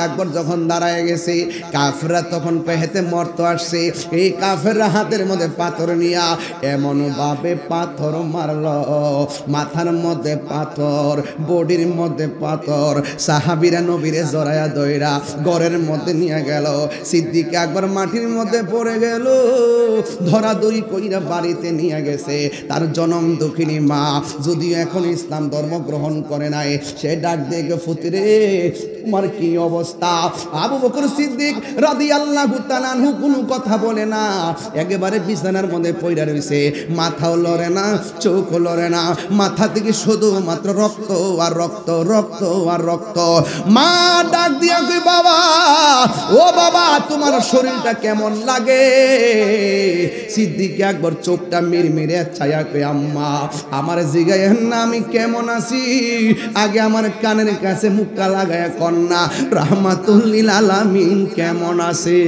আকবর যখন দাঁড়ায় গেছে, কাফেররা তখন পেহেতে মরতে আসছে। এই কাফেররা হাতের মধ্যে পাথর নিয়া এমন ভাবে পাথর মারল, মাথার মধ্যে পাথর, বডির মধ্যে পাথর। সাহাবীরা নবীরে জড়ায়া দইরা ঘরের মধ্যে নিয়ে গেল। সিদ্দিক আকবর মাটির মধ্যে পড়ে গেল, ধরাধরি কইরা বাড়িতে নিয়ে গেছে। তার জনম দুঃখিনী মা যদিও এখন ইসলাম ধর্ম গ্রহণ করে নাই, সে ডাক দিয়ে ফুতিরে তোমার কি অবস্থা? আবু বকর সিদ্দিক রাদিয়াল্লাহু তাআলা আনহু কোনো কথা বলে না, একেবারে বিছানার মধ্যে পইড়া রইছে, মাথাও লড়ে না, চোখও লড়ে না, মাথা থেকে শুধুমাত্র রক্ত আর রক্ত, রক্ত আর রক্ত। মা ডাক দিয়া কই বাবা, ও বাবা তোমার শরীরটা কেমন লাগে? সিদ্দিক আকবর চোখটা মিরমিরে ছায়া কই আম্মা আমার জিগায়েন না আমি কেমন আছি, আগে আমার কানের কাছে মুখটা লাগায়া কন্যা রাহমাতুল লিল আলামিন কেমন আছে?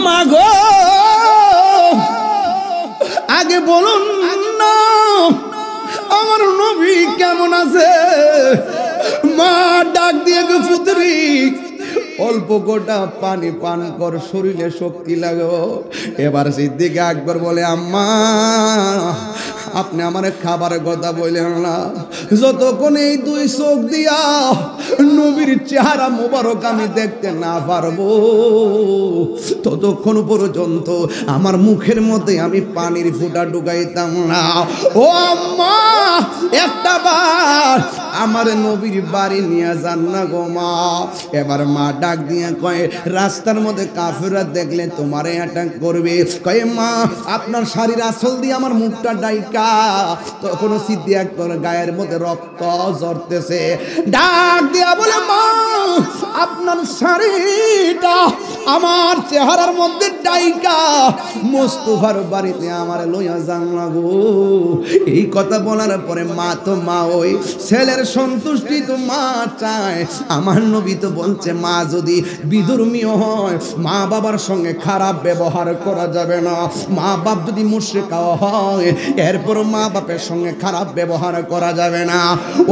মাগো আগে বলুন না আমার নবী কেমন আছে? মা ডাক দিয়ে গো পুত্রী অল্প গোটা পানি পান কর, শরীরে শক্তি লাগো। এবার সিদ্দিক আকবর বলে আম্মা আপনি আমার খাবারের কথা বললেন না, যতক্ষণ এই দুই চোখ দিয়া নবীর চেহারা মোবারক আমি দেখতে না পারবো ততক্ষণ পর্যন্ত আমার মুখের মধ্যে আমি পানির ফোঁটা ঢুকাইতাম না। ও আম্মা একটা বার আমার নবীর বাড়ি নিয়ে যান না গো মা। এবার মা ডাক দিয়ে কয় রাস্তার মধ্যে কাফেররা দেখলে তোমারে অ্যাটাক করবে, কয় মা আপনার শাড়ির আঁচল দিয়ে আমার মুখটা ডাইকা। তখন সিদ্দিক আকবর গায়ের মধ্যে রক্ত ঝরতেছে, ডাক দিয়া বলে মা আপনার শাড়িটা আমার চেহারার মধ্যে ডাইকা মুস্তাফার বাড়িতে আমার লইয়া যান না গো। এই কথা বলার পরে মা তো মা, ওই ছেলের সন্তুষ্টি তো মা চায়। আমার নবী তো বলছে মা যদি বিধর্মীয় হয় মা বাবার সঙ্গে খারাপ ব্যবহার করা যাবে না, মা বাপ যদি মুশরিক হয় এরপর মা বাপের সঙ্গে খারাপ ব্যবহার করা যাবে না।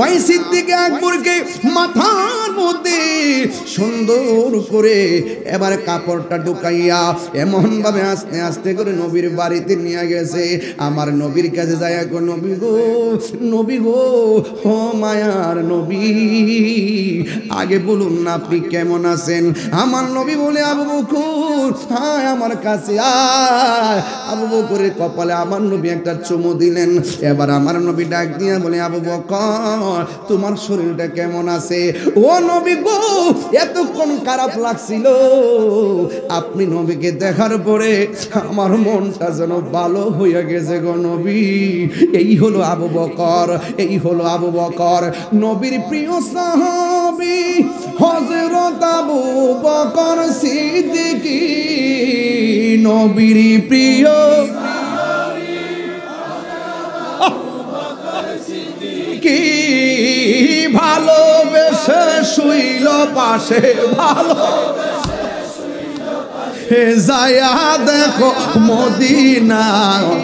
ওই সিদ্দিক আকবরকে মাথার মধ্যে সুন্দর করে এবার কাপড়টা ঢুকাইয়া এমন ভাবে আস্তে আস্তে করে নবীর বাড়িতে নিয়ে গেছে। আমার নবীর কাছে যায় গো নবী গো, নবী গো, ও মায়ার নবী আগে বলুন না আপনি কেমন আছেন? আমার নবী বলে আবু বকর হ্যাঁ আমার কাছে আয়। আবু বকরের কপালে আমার নবী একটা চুমু দিলেন। এবার আমার নবী ডাক দিয়ে বলে আবু বকর তোমার শরীরটা কেমন আছে? ও নবী গো এতক্ষণ খারাপ লাগছিল, আপনি নবীকে দেখার পরে আমার মনটা যেন ভালো হয়ে গেছে গো নবী। এই হলো আবু বকর, এই হলো আবু বকর নবীর প্রিয় সাহাবী হযরত আবু বকর সিদ্দিক নবীর প্রিয় কি ভালোবেসে শুইল পাশে, ভালো যায়া দেখো মদিনা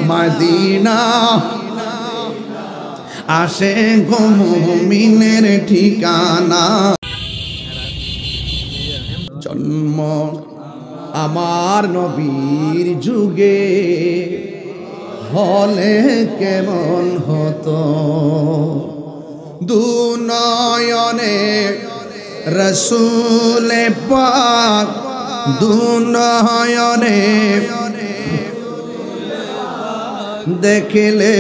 মদিনা আসে গো মুমিনের ঠিকানা। জন্ম আমার নবীর যুগে হলে কেমন হতো, দুনয়নে রসুল পাক দুনয়নে দেখলে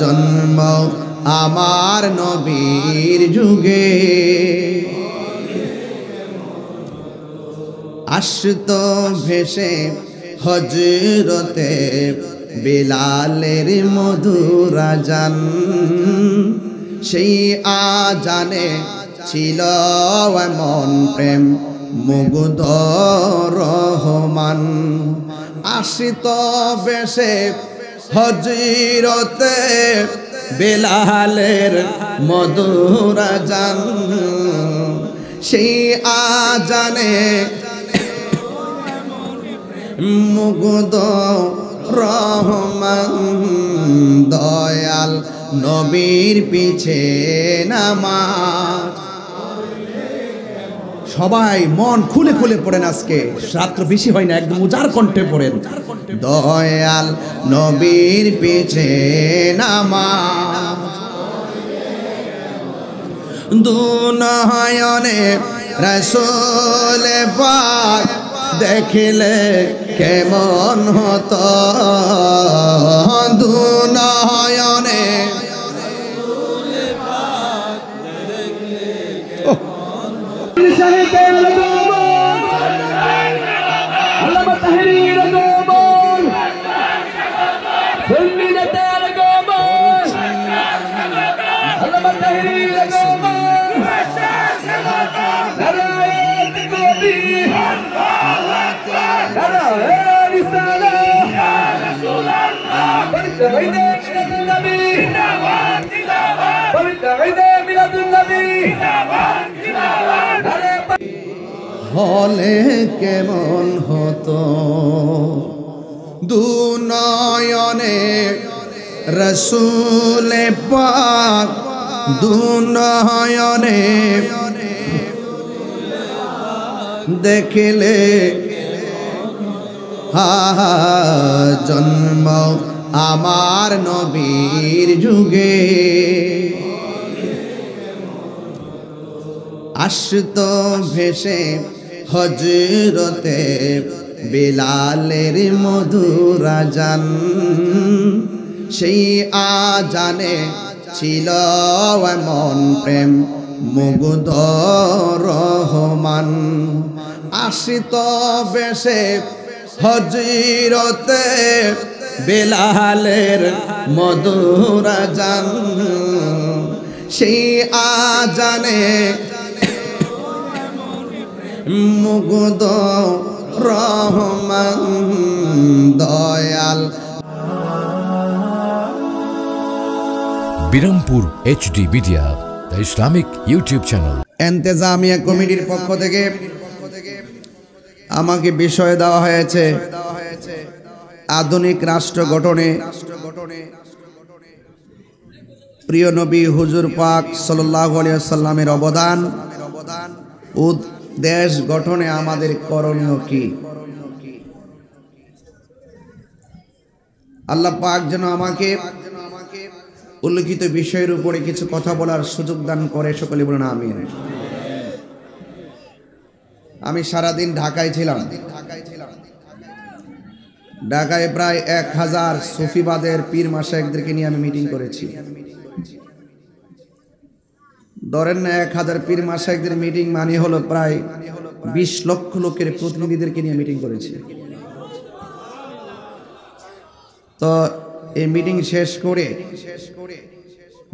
জন্ম আমার নবীর যুগে আসতো ভেসে হযরতে বিলালের মধুর আজান, সেই আজানে ছিল এমন প্রেম মুগ্ধ রহমান। আসতো ভেসে হযরতে বিলালের মধুর আজান, সেই আজানে মুগ্ধ রহমান দয়াল নবীর পিছে নামাজ। সবাই মন খুলে খুলে পড়েন, আজকে রাত্র বেশি হয় না, একদম উজাড় কণ্ঠে পড়েন। দয়াল নবীর পিছে নামাজ, দুনয়নে রাসূল পাক দেখিলে কেমন হতো, দুনয়নে হলে কেমন হতো, দুনয়নে রাসূল পাক, দুনয়নে দেখিলে জন্ম আমার নবীর যুগে, আসত ভেসে হযরতে বিলালের মধুর আযান, সেই আযানে ছিল এমন প্রেম মুগ্ধ রহমান, আসিত ভেসে হযরতে বিলালের মধুর আযান, সেই আযানে মুগ্ধ রহমান দয়াল। Birampur HD media, the Islamic YouTube channel. ইন্তেজামিয়া কমিটির পক্ষ থেকে আমাকে বিষয় দেওয়া হয়েছে আধুনিক রাষ্ট্র গঠনে প্রিয় নবী হুজুর পাক সাল্লাল্লাহু আলাইহি ওয়াসাল্লামের অবদান ও দেশ গঠনে আমাদের করণীয় কি। আল্লাহ পাক যেন আমাকে উল্লেখিত বিষয়ের উপরে কিছু কথা বলার সুযোগ দান করে, সকলে বলুন আমিন। আমি সারাদিন ঢাকায় ছিলাম। ঢাকায় প্রায় 1000 সুফিবাদের পীর মাশায়েখদেরকে নিয়ে আমি মিটিং করেছি। ধরেন না 1000 পীর মাশায়েখদের মিটিং মানে হলো প্রায় 20 লক্ষ লোকের প্রতিনিধিদেরকে নিয়ে মিটিং করেছি। তো এই মিটিং শেষ করে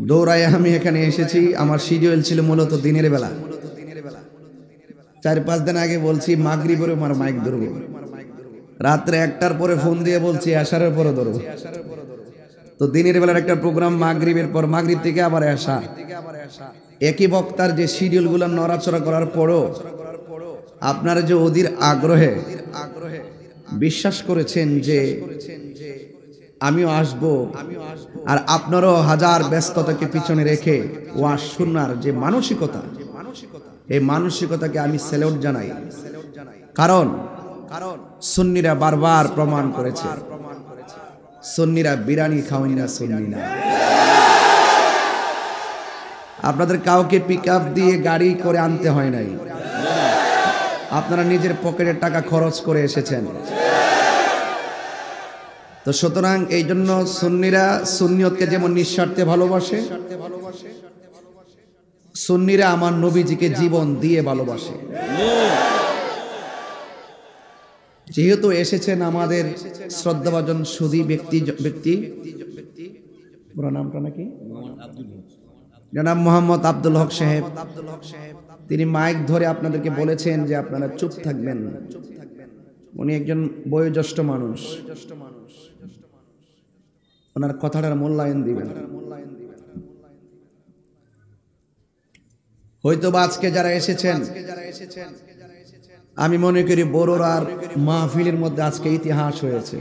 দৌড়ায় আমি এখানে এসেছি। আমার শিডিউল ছিল মূলত দিনের বেলা। 4-5 দিন আগে বলছি মাগরিবের আমার মাইক ধরবো, রাত্রে 1টার পরে ফোন দিয়ে বলছি আশারের পরে ধরবো। তো দিনের বেলার একটা প্রোগ্রাম, মাগরিবের পর, মাগরিব থেকে আবার এশা, একই বক্তার যে শিডিউলগুলো নড়াচড়া করার পরও আপনারা যে অধীর আগ্রহে বিশ্বাস করেছেন যে আমিও আসব, আর আপনারও হাজার ব্যস্ততাকে পিছনে রেখে ওয়াজ শোনার যে মানসিকতা, এই মানসিকতাকে আমি স্যালুট জানাই। কারণ সুন্নিরা বারবার প্রমাণ করেছে সুন্নিরা বিরানি খাওয়াই না, সুন্নি না। আপনাদের কাউকে পিকআপ দিয়ে গাড়ি করে আনতে হয় নাই, আপনারা নিজের পকেটের টাকা খরচ করে এসেছেন। তো সুতরাং এই জন্য সুন্নিরা সুন্নিয়তকে যেমন নিঃস্বার্থে ভালোবাসে, সুন্নিরা আমার নবীজিকে জীবন দিয়ে ভালোবাসে। যেহেতু এসেছেন আমাদের শ্রদ্ধাভাজন সুধী ব্যক্তি, পুরো নামটা নাকি জনাব মোহাম্মদ আব্দুল হক সাহেব, তিনি মাইক ধরে আপনাদেরকে বলেছেন যে আপনারা চুপ থাকবেন। উনি একজন বয়োজ্যেষ্ঠ মানুষ, ওনার কথাটার মূল্যায়ন দিবেন। হয়তো আজকে যারা এসেছেন, আমি মনে করি বড়রার মাহফিলের মধ্যে আজকে ইতিহাস হয়েছে।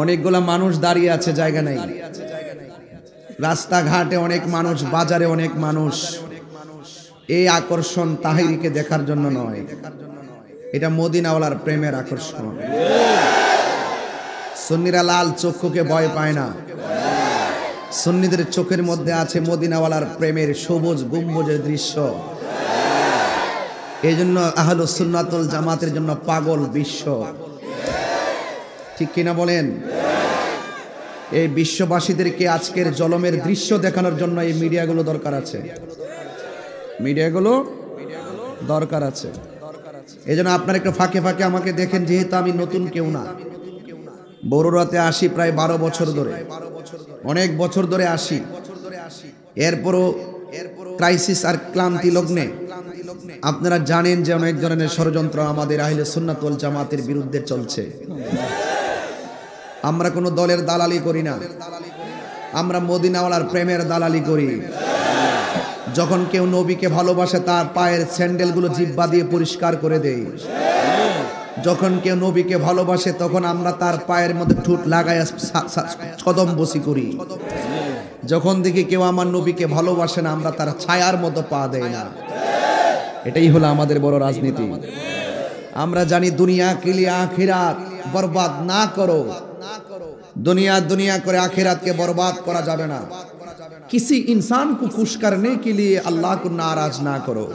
অনেকগুলা মানুষ দাঁড়িয়ে আছে, জায়গা নাই। রাস্তাঘাটে অনেক মানুষ, বাজারে অনেক মানুষ। এই আকর্ষণ তাহিরিকে দেখার জন্য নয়, এটা মদিনাওয়ালার প্রেমের আকর্ষণ। সুন্নিরা লাল চক্ষুকে ভয় পায় না, সুন্নিদের চোখের মধ্যে আছে মদিনাওয়ালার প্রেমের সবুজ গম্বুজের দৃশ্য। এই জন্য আহলুস সুন্নাতুল জামাতের জন্য পাগল বিশ্ব, ঠিক কিনা বলেন? এই বিশ্ববাসীদেরকে আজকের জলমের দৃশ্য দেখানোর জন্য এই মিডিয়াগুলো দরকার আছে, মিডিয়াগুলো দরকার আছে। এই জন্য আপনার একটু ফাঁকে ফাঁকে আমাকে দেখেন, যেহেতু আমি নতুন কেউ না, বড়রাতে আসি প্রায় 12 বছর ধরে, অনেক বছর ধরে আসি। এরপরও ক্রাইসিস আর ক্লান্তি লগ্নে আপনারা জানেন যে অনেক ধরনের ষড়যন্ত্র আমাদের আহলে সুন্নাত ওয়াল জামাতের বিরুদ্ধে চলছে। আমরা কোনো দলের দালালি করি না, আমরা মদিনাওয়ালার প্রেমের দালালি করি। যখন কেউ নবীকে ভালোবাসে তার পায়ের স্যান্ডেলগুলো জিহ্বা দিয়ে পরিষ্কার করে দেই। যখন কেউ নবীকে ভালোবাসে তখন আমরা তার পায়ের মধ্যে ঠোঁট লাগায় কদম বসি করি। যখন দেখি কেউ আমার নবীকে ভালোবাসে না, আমরা তার ছায়ার মতো পা দেই না। এটাই হলো আমাদের বড় রাজনীতি। আমরা জানি দুনিয়া কে লিয়ে আখিরাত বরবাদ না করো, दुनिया दुनिया করে आखिरत बर्बाद करा जाবে ना। किसी इंसान को खुश करने के लिए अल्लाह को नाराज ना करो।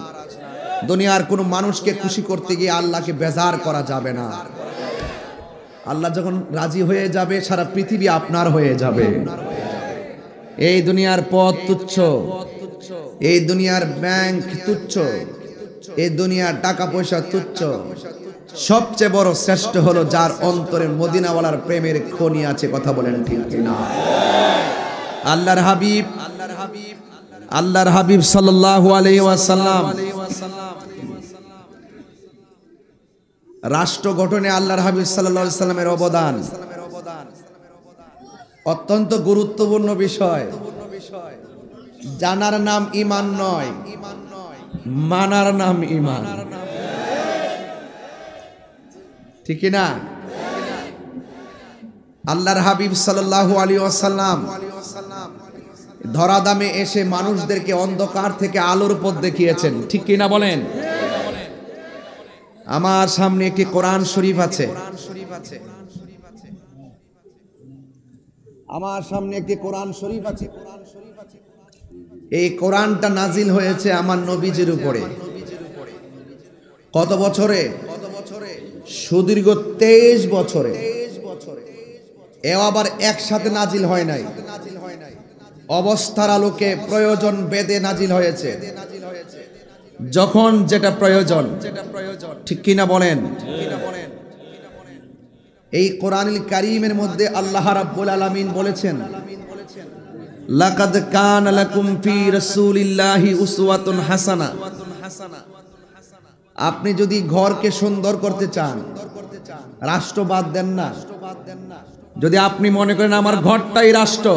दुनियार कोनो मानुषके खुशी करते गিয়ে আল্লাহকে বেজার করা যাবে না। আল্লাহ যখন রাজি হয়ে যাবে সারা পৃথিবী আপনার হয়ে যাবে। এই দুনিয়ার পথ তুচ্ছ, এই দুনিয়ার ব্যাংক তুচ্ছ, এই দুনিয়ার টাকা পয়সা তুচ্ছ। সবচেয়ে বড় শ্রেষ্ঠ হলো যার অন্তরে মদিনাওয়ালার প্রেমের খনি আছে। কথা বলেন ঠিক কিনা? আল্লাহর হাবিব সাল্লাল্লাহু আলাইহি ওয়াসাল্লাম রাষ্ট্র গঠনে আল্লাহর হাবিব সাল্লাল্লাহু আলাইহি ওয়াসাল্লামের অবদান অত্যন্ত গুরুত্বপূর্ণ বিষয়। জানার নাম ঈমান নয়, মানার নাম ঈমান, ঠিক না? আল্লাহর হাবিব সাল্লাল্লাহু আলাইহি ওয়াসাল্লাম ধরাধামে এসে মানুষদেরকে অন্ধকার থেকে আলোর পথ দেখিয়েছেন, ঠিক কি না বলেন? আমার সামনে একটি কোরআন শরীফ আছে, আমার সামনে একটি কোরআন শরীফ আছে। এই কোরআনটা নাজিল হয়েছে আমার নবীজির উপরে। কত বছরে? সুদীর্ঘ 23 বছরে। এও আবার একসাথে নাজিল হয় নাই, অবস্থার আলোকে প্রয়োজন বেদে নাজিল হয়েছে। যখন যেটা প্রয়োজন, ঠিক কিনা বলেন? এই কোরআনুল কারীমের মধ্যে আল্লাহ রাব্বুল আলামিন বলেছেন, লাকাদ কানা লাকুম ফি রাসূলিল্লাহি উসওয়াতুন হাসানা। আপনি যদি ঘরকে সুন্দর করতে চান, রাষ্ট্র বাদ দেন না। যদি আপনি মনে করেন আমার ঘরটাই রাষ্ট্র,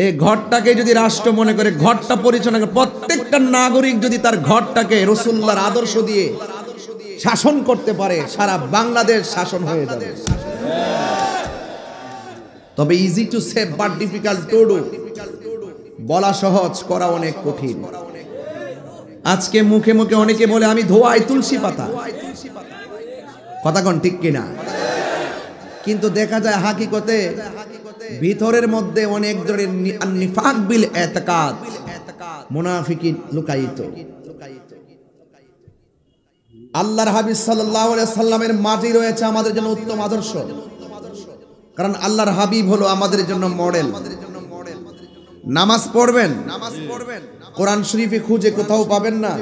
এই ঘরটাকে যদি রাষ্ট্র মনে করে ঘরটা পরিচালনা করে, প্রত্যেকটা নাগরিক যদি তার ঘরটাকে রাসূলুল্লাহর আদর্শ দিয়ে শাসন করতে পারে, সারা বাংলাদেশ শাসন হয়ে যাবে। তবে easy to say but difficult to do, বলা সহজ করা অনেক কঠিন। আজকে মুখে মুখে অনেকে বলে আমি ধোয়াই তুলসী পাতা, কথা কোন ঠিক কিনা? কিন্তু দেখা যায় হাকিকতে ভিতরের মধ্যে অনেক ধরনের নিফাক বিল ইতিকাদ, মুনাফিকি লুকায়িত। আল্লাহর হাবিব সাল্লাল্লাহু আলাইহি সাল্লামের মাঝে রয়েছে আমাদের জন্য উত্তম আদর্শ, কারণ আল্লাহর হাবিব হলো আমাদের জন্য মডেল। নামাজ পড়বেন, কোরআন শরীফে খুঁজে কোথাও পাবেন না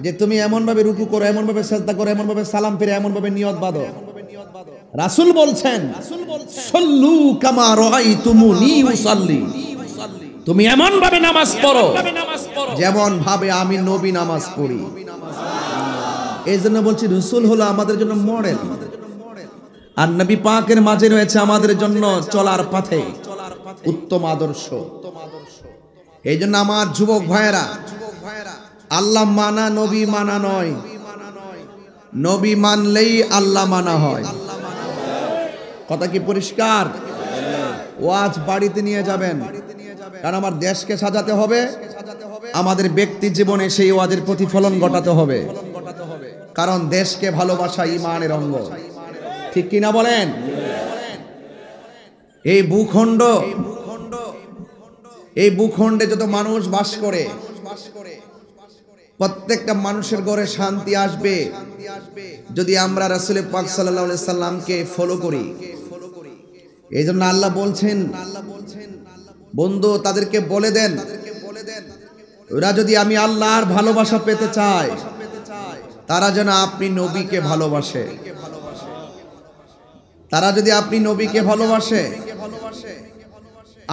যে তুমি এমন ভাবে রুকু করো, এমন ভাবে সিজদা করো, এমন ভাবে সালাম ফিরে, এমন ভাবে নিয়ত বাঁধো। রাসূল বলছেন, সাল্লু কামা রাআইতুমুনি উসাল্লি, তুমি এমন ভাবে নামাজ পড়ো যেমন ভাবে আমি নবী নামাজ পড়ি। এইজন্য বলছি রাসূল হলো আমাদের জন্য মডেল, আর নবী পাকের মাঝে রয়েছে আমাদের জন্য চলার পথে উত্তম আদর্শ। এই জন্য আমার যুবক ভাইয়েরা, আল্লাহ মানা নবী মানা নয়, নবী মানলেই আল্লাহ মানা হয়। কথা কি পরিষ্কার? ওয়াজ বাড়িতে নিয়ে যাবেন, কারণ আমার দেশকে সাজাতে হবে, আমাদের ব্যক্তি জীবনে সেই ওয়াজের প্রতিফলন ঘটাতে হবে, কারণ দেশকে ভালোবাসা ঈমানের অঙ্গ। ঠিক কিনা বলেন? এই ভূখণ্ডে যত মানুষ বাস করে, প্রত্যেকটা মানুষের ঘরে শান্তি আসবে যদি আমরা রাসূল পাক সাল্লাল্লাহু আলাইহি সাল্লামকে ফলো করি। এই জন্য আল্লাহ বলছেন, বন্ধু তাদেরকে বলে দেন, ওরা যদি আমি আল্লাহর ভালোবাসা পেতে চায়, তারা যেন আপনি নবীকে ভালোবাসে। তারা যদি আপনি নবীকে ভালোবাসে,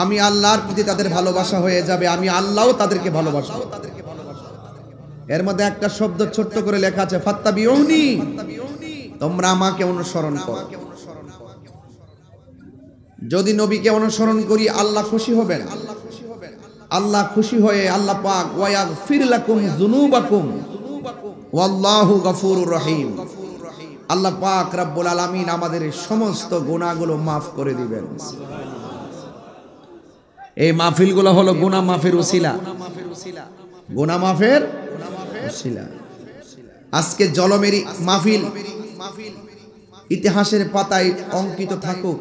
আমি আল্লাহর প্রতি তাদের ভালোবাসা হয়ে যাবে, আমি আল্লাহও তাদেরকে ভালোবাসবো। এর মধ্যে একটা শব্দ ছোট্ট করে লেখা আছে, ফাত্তাবিউনি, তোমরা আমাকে অনুসরণ করো। যদি নবীকে অনুসরণ করি আল্লাহ খুশি হবেন। আল্লাহ খুশি হয়ে আল্লাহ পাক ওয়ায়াগফির লাকুম যুনুবাকুম ওয়াল্লাহু গফুরুর রহিম, আল্লাহ পাক রব্বুল আলামিন আমাদের সমস্ত গুনাহগুলো মাফ করে দিবেন। এই মাহফিলগুলো হলো গুনাহ মাফের উসিলা, গুনাহ মাফের উসিলা। আজকে জলমেরি মাহফিল ইতিহাসের পাতায় অঙ্কিত থাকুক।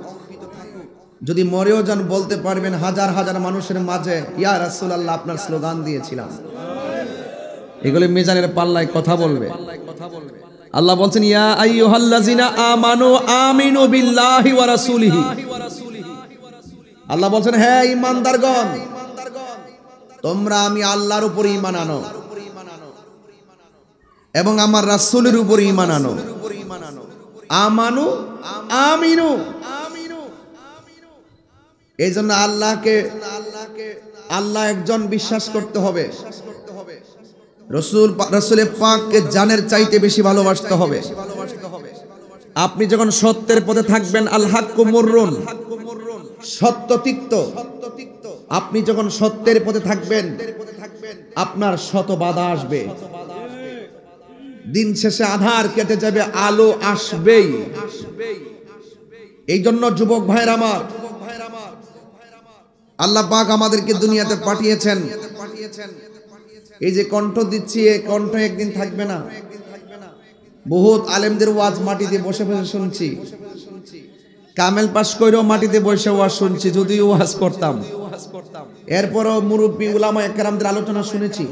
যদি মরেও যান বলতে পারবেন হাজার হাজার মানুষের মাঝে, ইয়া রাসূলুল্লাহ আপনার স্লোগান দিয়েছিলাম। এগুলো মিজানের পাল্লায় কথা বলবে। আল্লাহ বলছেন, ইয়া আইয়ুহাল্লাযিনা আমানু আমিনু বিল্লাহি ওয়া রাসূলিহি। আল্লাহ বলছেন, হে ঈমানদারগণ, তোমরা আমি আল্লাহর উপর ঈমান আনো এবং আমার রাসূলের উপর ঈমান আনো। আমানু আমিনু, এই জন্য আল্লাহ একজন বিশ্বাস করতে হবে, রাসূল পাককে জানের চাইতে বেশি ভালোবাসতে হবে। আপনি যখন সত্যের পথে থাকবেন, আল হাক্কু মুররুন, সত্য তিক্ত। আপনি যখন সত্যের পথে থাকবেন, আপনার শত বাধা আসবে, দিন শেষে আধার কেটে যাবে, আলো আসবেই। এই জন্য যুবক ভাইয়ের আমার, আল্লাহ পাক আমাদেরকে দুনিয়াতে পাঠিয়েছেন। এই যে কণ্ঠ দিচ্ছি, এই কণ্ঠ একদিন থাকবে না। বহুত আলেমদের ওয়াজ মাটিতে বসে বসে শুনছি, কামেল পাশ করেও মাটিতে বসে ওয়াজ শুনছি, যদিও ওয়াজ করতাম। এরপরও মুরব্বী উলামা একরামদের আলোচনা শুনেছি।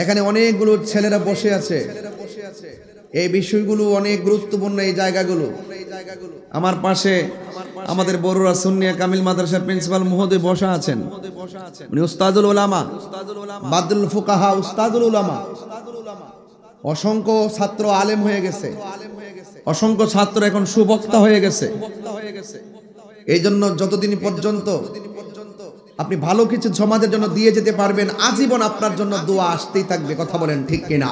এখানে অনেকগুলো ছেলেরা বসে আছে, এই বিষয়গুলো অনেক গুরুত্বপূর্ণ। এই জায়গাগুলো আমার পাশে আমাদের বড়রা সুন্নিয়া কামিল মাদ্রাসার প্রিন্সিপাল মহোদয় বসা আছেন, উনি উস্তাদুল উলামা, বাদুল ফুকাহা, উস্তাদুল উলামা। অসংখ্য ছাত্র আলেম হয়ে গেছে, অসংখ্য ছাত্র এখন সুবক্তা হয়ে গেছে। এই জন্য যতদিন পর্যন্ত আপনি ভালো কিছু সমাজের জন্য দিয়ে যেতে পারবেন, আজীবন আপনার জন্য দোয়া আসতেই থাকবে। কথা বলেন ঠিক কিনা?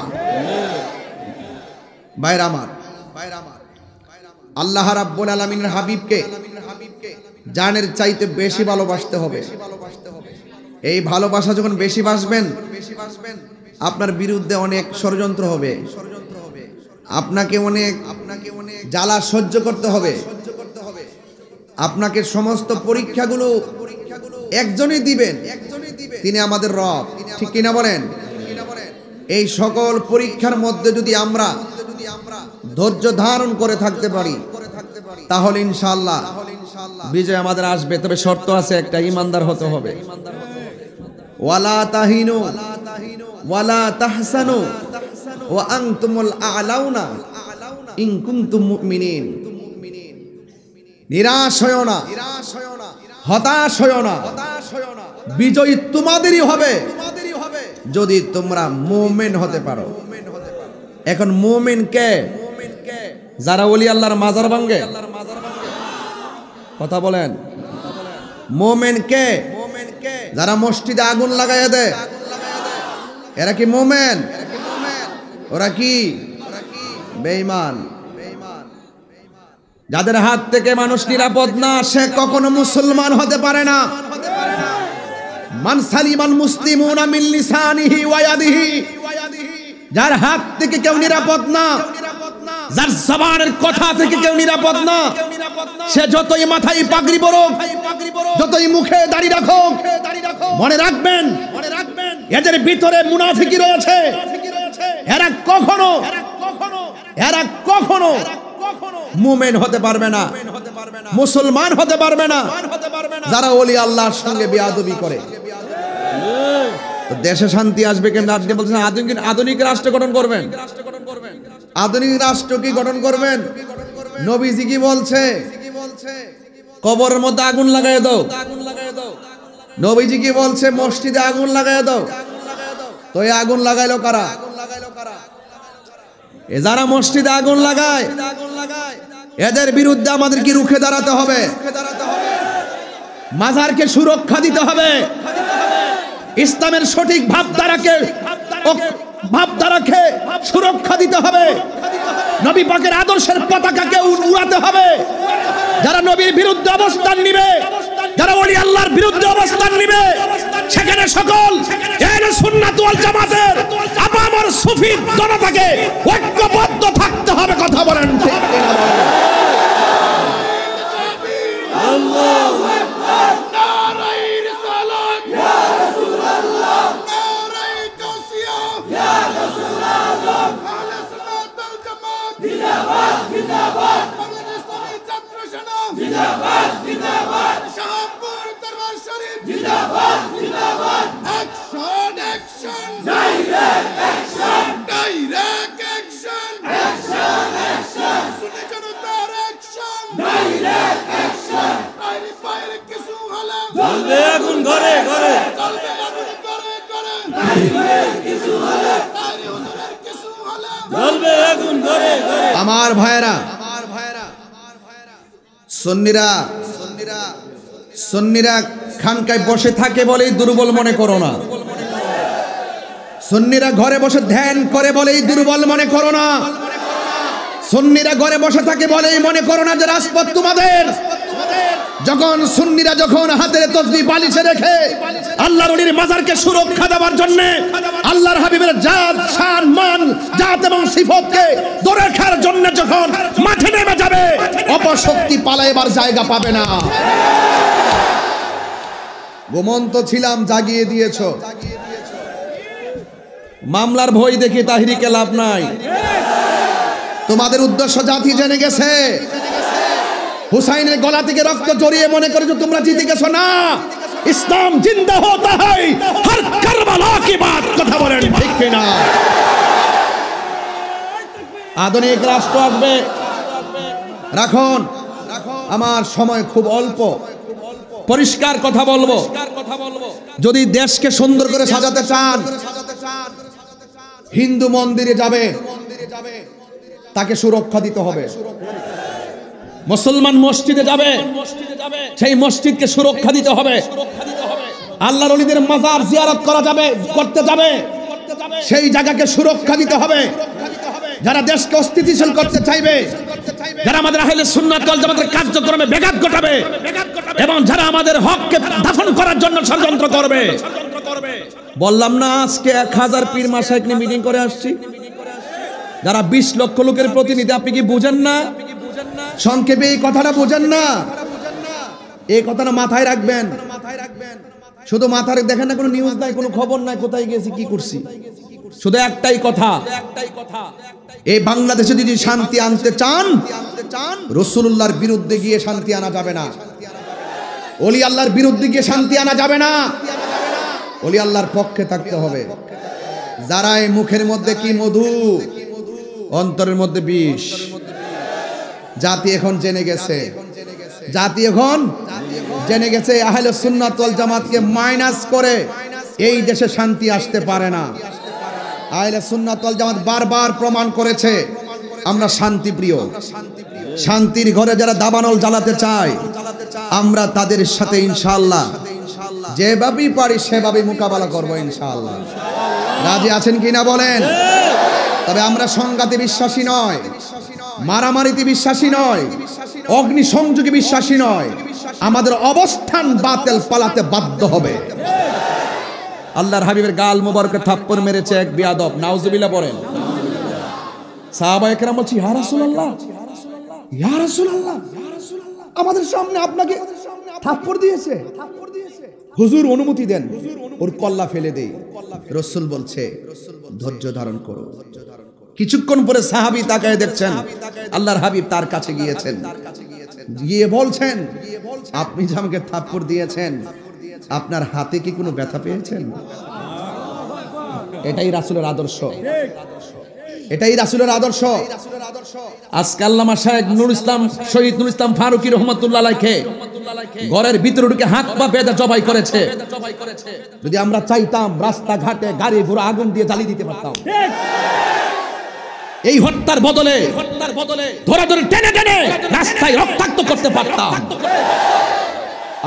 ভাইরা আমার, আল্লাহ রাব্বুল আলামিনের হাবিবকে জানের চাইতে বেশি ভালোবাসতে হবে। এই ভালোবাসা যখন বেশি বাসবেন, আপনার বিরুদ্ধে অনেক ষড়যন্ত্র হবে, আপনাকে অনেক জ্বালা সহ্য করতে হবে। আপনাকে সমস্ত পরীক্ষাগুলো একজনই দিবেন, তিনি আমাদের রব। ঠিক কিনা বলেন? এই সকল পরীক্ষার মধ্যে যদি আমরা ধৈর্য ধারণ করে থাকতে পারি, তাহলে ইনশাআল্লাহ বিজয় আমাদের আসবে। তবে শর্ত আছে একটা, ঈমানদার হতে হবে। ওয়ালা তাহিনু ওয়ালা তাহসানু ওয়া আনতুমুল আ'লাউনা ইন কুনতুম মুমিনিন। নিরাশ হয়ো না, হতাশ হয়ো না, বিজয় তোমাদেরই হবে যদি তোমরা মুমিন হতে পারো। এখন মুমিন কে? যারা ওলি আল্লাহর মাজার ভাঙে। কথা বলেন। মুমিন কে? যারা মসজিদে আগুন লাগাইয়া দেয়, এরা কি মুমিন? ওরা কি বেঈমান? যাদের হাত থেকে মানুষ নিরাপদ না, সে কখনো মুসলমান হতে পারে না। মান সালিমাল মুসলিমুনা মিন লিসানিহি ওয়া ইয়াদিহি, যার হাত থেকে কেউ নিরাপদ না, যার জবানের কথা থেকে কেউ নিরাপদ না, সে যতই মাথায় পাগড়ি পরুক, যতই মুখে দাড়ি রাখুক, মনে রাখবেন এদের ভিতরে মুনাফিকি রয়েছে। এরা কখনো মুমিন হতে পারবে না, মুসলমান হতে পারবে না যারা ওলি আল্লাহর সঙ্গে বেয়াদবি করে। তো দেশে শান্তি আসবে কেন? আপনি বলছেন আধুনিক রাষ্ট্র গঠন করবেন। আধুনিক রাষ্ট্র কি গঠন করবেন? নবীজি কি বলছে? কবরের মধ্যে আগুন লাগাই দাও। নবীজি কি বলছে? মসজিদে আগুন লাগাই দাও। তো এই আগুন লাগাইলো কারা? এ যারা মসজিদে আগুন লাগায়, এদের বিরুদ্ধে আমাদের কি রুখে দাঁড়াতে হবে? মাজারকে সুরক্ষা দিতে হবে। ইসলামের সঠিক ভাবধারাকে সুরক্ষা দিতে হবে। নবী পাকের আদর্শের পতাকাকে উড়াতে হবে। যারা নবীর বিরুদ্ধে অবস্থান নিবে, যারা ওলি আল্লাহর বিরুদ্ধে অবস্থান নিবে, সেখানে সকল আহলে সুন্নাত ওয়াল জামাতের আপামর সুফি জনতাকে ঐক্যবদ্ধ থাকতে হবে। কথা বলেন ঠিক কিনা? আল্লাহু আকবার। নারায়ে রিসালাত ইয়া রাসূলুল্লাহ, নারায়ে তাওসিয়া ইয়া রাসূলুল্লাহ, আহলে সুন্নাত ওয়াল জামাত জিন্দাবাদ জিন্দাবাদ, বাংলাদেশ ইসলামী ছাত্র সেনা জিন্দাবাদ জিন্দাবাদ, শাহপুর দরবার শরীফ জিন্দাবাদ জিন্দাবাদ। Action action, direct action, direct action, action action, সুন্নি জনতার অ্যাকশন, ডাইরেক্ট অ্যাকশন। বাইরে বাইরে কিছু হলে জ্বলবে আগুন ঘরে ঘরে, জ্বলবে আগুন ঘরে ঘরে, বাইরে কিছু হলে, বাইরে হুজুরের কিছু হলে জ্বলবে আগুন ঘরে ঘরে। আমার ভাইরা, সুন্নিরা খানকায় বসে থাকে বলেই দুর্বল মনে করো না। সুন্নিরা ঘরে বসে ধ্যান করে বলেই দুর্বল মনে করো না। সুন্নিরা ঘরে বসে থাকে বলেই মনে করো না যে রাজপথ তোমাদের। যখন সুন্নিরা যখন হাতের তসবিহ বালিশে রেখে আল্লাহর ওলির মাজারকে সুরক্ষা দেওয়ার জন্য, আল্লাহর হাবিবের জাত শান মান জাত এবং সিফতকে ধরে রাখার জন্য যখন মাঠে নেমে যাবে, অপশক্তি পালাইবার জায়গা পাবে না। ঘুমন্ত ছিলাম, জাগিয়ে দিয়েছো। মামলার ভয় দেখি তাহরিকে লাভ নাই। তোমাদের উদ্দেশ্য জাতি জেনে গেছে। হুসাইনের গলা থেকে রক্ত জড়িয়ে মনে করে যে তোমরা জিতে গেছো। না, ইসলাম জিন্দা হতা হয় হর কারবালা কি বাত। কথা বলেন ঠিক কিনা? আধুনিক রাষ্ট্র আসবে। রাখুন, আমার সময় খুব অল্প। পরিষ্কার কথা বলবো, যদি দেশকে সুন্দর করে সাজাতে চান, হিন্দু মন্দিরে যাবে, তাকে সুরক্ষা দিতে হবে। মুসলমান মসজিদে যাবে, সেই মসজিদকে সুরক্ষা দিতে হবে। আল্লাহর ওলিদের মাজার জিয়ারত করতে যাবে, সেই জায়গাকে সুরক্ষা দিতে হবে। যারা দেশকে অস্থিতিশীল করতে চাইবে, যারা আমাদের আহলে সুন্নাত ওয়াল জামাতের কার্যক্রমে ব্যাঘাত ঘটাবে এবং যারা আমাদের হককে দাফন করার জন্য ষড়যন্ত্র করবে। বললাম না আজকে 1000 পীর মাশায়েখ নিয়ে মিটিং করে আসছি। যারা 20 লক্ষ লোকের প্রতিনিধি, আপনি কি বুঝেন না? সংক্ষেপে এই কথাটা বুঝেন না? এই কথাটা মাথায় রাখবেন। শুধু মাথায় দেখেন না, কোনো নিউজ নাই, কোনো খবর নাই, কোথায় গেছি কি করছি। শুধু একটাই কথা, এই বাংলাদেশে যদি শান্তি আনতে চান, রাসূলুল্লাহর বিরুদ্ধে গিয়ে শান্তি আনা যাবে না। ওলি আল্লাহর বিরুদ্ধে গিয়ে শান্তি আনা যাবে না। ওলি আল্লাহর পক্ষে থাকতে হবে। যারা এই মুখের মধ্যে কি মধু, অন্তরের মধ্যে বিষ। জাতি এখন জেনে গেছে, জাতি এখন জেনে গেছে আহলে সুন্নাত ওয়াল জামাতকে মাইনাস করে এই দেশে শান্তি আসতে পারে না। আহলে সুন্নাত ওয়াল জামাত বারবার প্রমাণ করেছে আমরা শান্তি প্রিয়। শান্তির ঘরে যারা দাবানল জ্বালাতে চায়, আমরা তাদের সাথে ইনশাআল্লাহ যেভাবেই পারি সেভাবেই মোকাবেলা করব ইনশাআল্লাহ। রাজি আছেন কিনা বলেন? তবে আমরা সংঘাতে বিশ্বাসী নয়, মারামারিতে বিশ্বাসী নয়, অগ্নি সংযোগে বিশ্বাসী নয়। আমাদের অবস্থান বাতিল পালাতে বাধ্য হবে। আল্লাহর হাবিবের গাল মোবারকে থাপ্পড় মেরেছে এক বেয়াদব, নাউজুবিল্লাহ বলেন। সাহাবায়ে কেরাম বলছে ইয়া রাসূলুল্লাহ, ইয়া রাসূলুল্লাহ, আমাদের সামনে আপনাকে থাপ্পড় দিয়েছে, হুজুর অনুমতি দেন ওর কল্লা ফেলে দেই। রাসূল বলছে ধৈর্য ধারণ করো। কিছুক্ষণ পরে সাহাবী তাকায় দেখছেন আল্লাহর হাবিব তার কাছে গিয়েছেন, গিয়ে বলছেন আপনি যে আমাকে থাপ্পড় দিয়েছেন আপনার হাতে কি কোনো ব্যথা পেয়েছেন? এটাই রাসূলের আদর্শ, এটাই রাসূলের আদর্শ। আজকে আল্লামা শায়েখ নুরুল ইসলাম, শহীদ নুরুল ইসলাম ফারুকী রহমাতুল্লাহ আলাইহি ঘরের ভিতরে ঢুকে হাত পা বেঁধে জবাই করেছে। যদি আমরা চাইতাম রাস্তাঘাটে গাড়ি ঘোড়া আগুন দিয়ে জ্বালিয়ে দিতে পারতাম। এই হত্যার বদলে ধরে ধরে টেনে টেনে রাস্তায় রক্তাক্ত করতে পারতাম।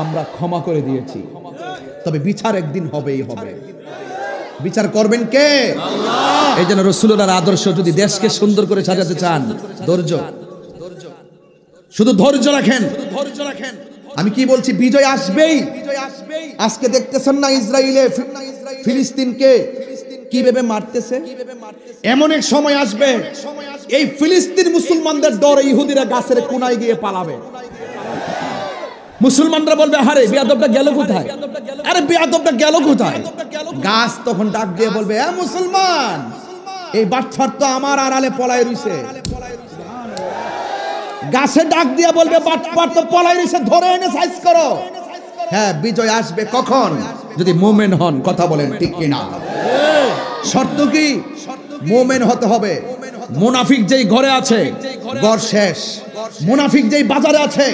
আমরা ক্ষমা করে দিয়েছি, তবে বিচার একদিন হবেই হবে। বিচার করবেন কে? আল্লাহ। এই জন্য রাসূলুল্লাহর আদর্শ যদি দেশকে সুন্দর করে সাজাতে চান, ধৈর্য, শুধু ধৈর্য রাখেন। আমি কি বলছি, বিজয় আসবেই। আজকে দেখতেছেন না ইসরায়েলে ফিলিস্তিনকে কিভাবে মারতেছে। এমন এক সময় আসবে এই ফিলিস্তিন মুসলমানদের ডরে ইহুদিরা গাছের কোনায় গিয়ে পালাবে। মুসলমানরা বলবে আরে বেয়াদবটা গেল কোথায়, আরে বেয়াদবটা গেল কোথায়। গাছ তখন ডাক দিয়ে বলবে এ মুসলমান, এই বাটফার তো আমার আড়ালে পলায় রইছে। গাছে ডাক দিয়ে বলবে বাটফার তো পলায় রইছে, ধরে এনে সাইজ করো। হ্যাঁ, বিজয় আসবে কখন? যদি মুমিন হন। কথা বলেন ঠিক কিনা? শর্ত কি? মুমিন হতে হবে। মুনাফিক যেই ঘরে আছে ঘর শেষ, মুনাফিক যেই বাজারে আছে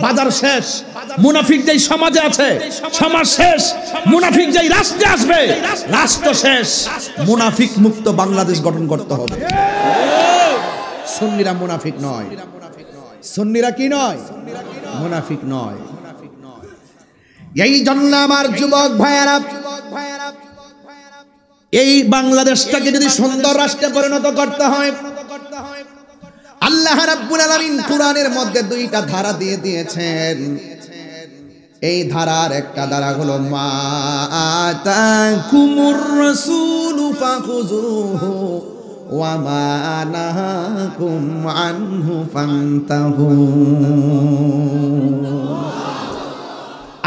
বাজার শেষ, মুনাফিক যেই সমাজে আছে সমাজ শেষ, মুনাফিক যেই রাষ্ট্রে আসবে রাষ্ট্র শেষ। মুনাফিক মুক্ত বাংলাদেশ গঠন করতে হবে। সুন্নিরা মুনাফিক নয়, সুন্নিরা কি নয়? মুনাফিক নয়। এই জন্য আমার যুবক ভাইয়েরা, এই বাংলাদেশটাকে যদি সুন্দর রাষ্ট্রে পরিণত করতে হয়, আল্লাহ রাব্বুল আলামিন কোরআনের মধ্যে দুইটা ধারা দিয়ে দিয়েছেন। এই ধারার একটা ধারা হলো মা আতাকুমুর রাসূলু ফাখুযুহু ওয়া মা নাহাকুম আনহু ফান্তাহু।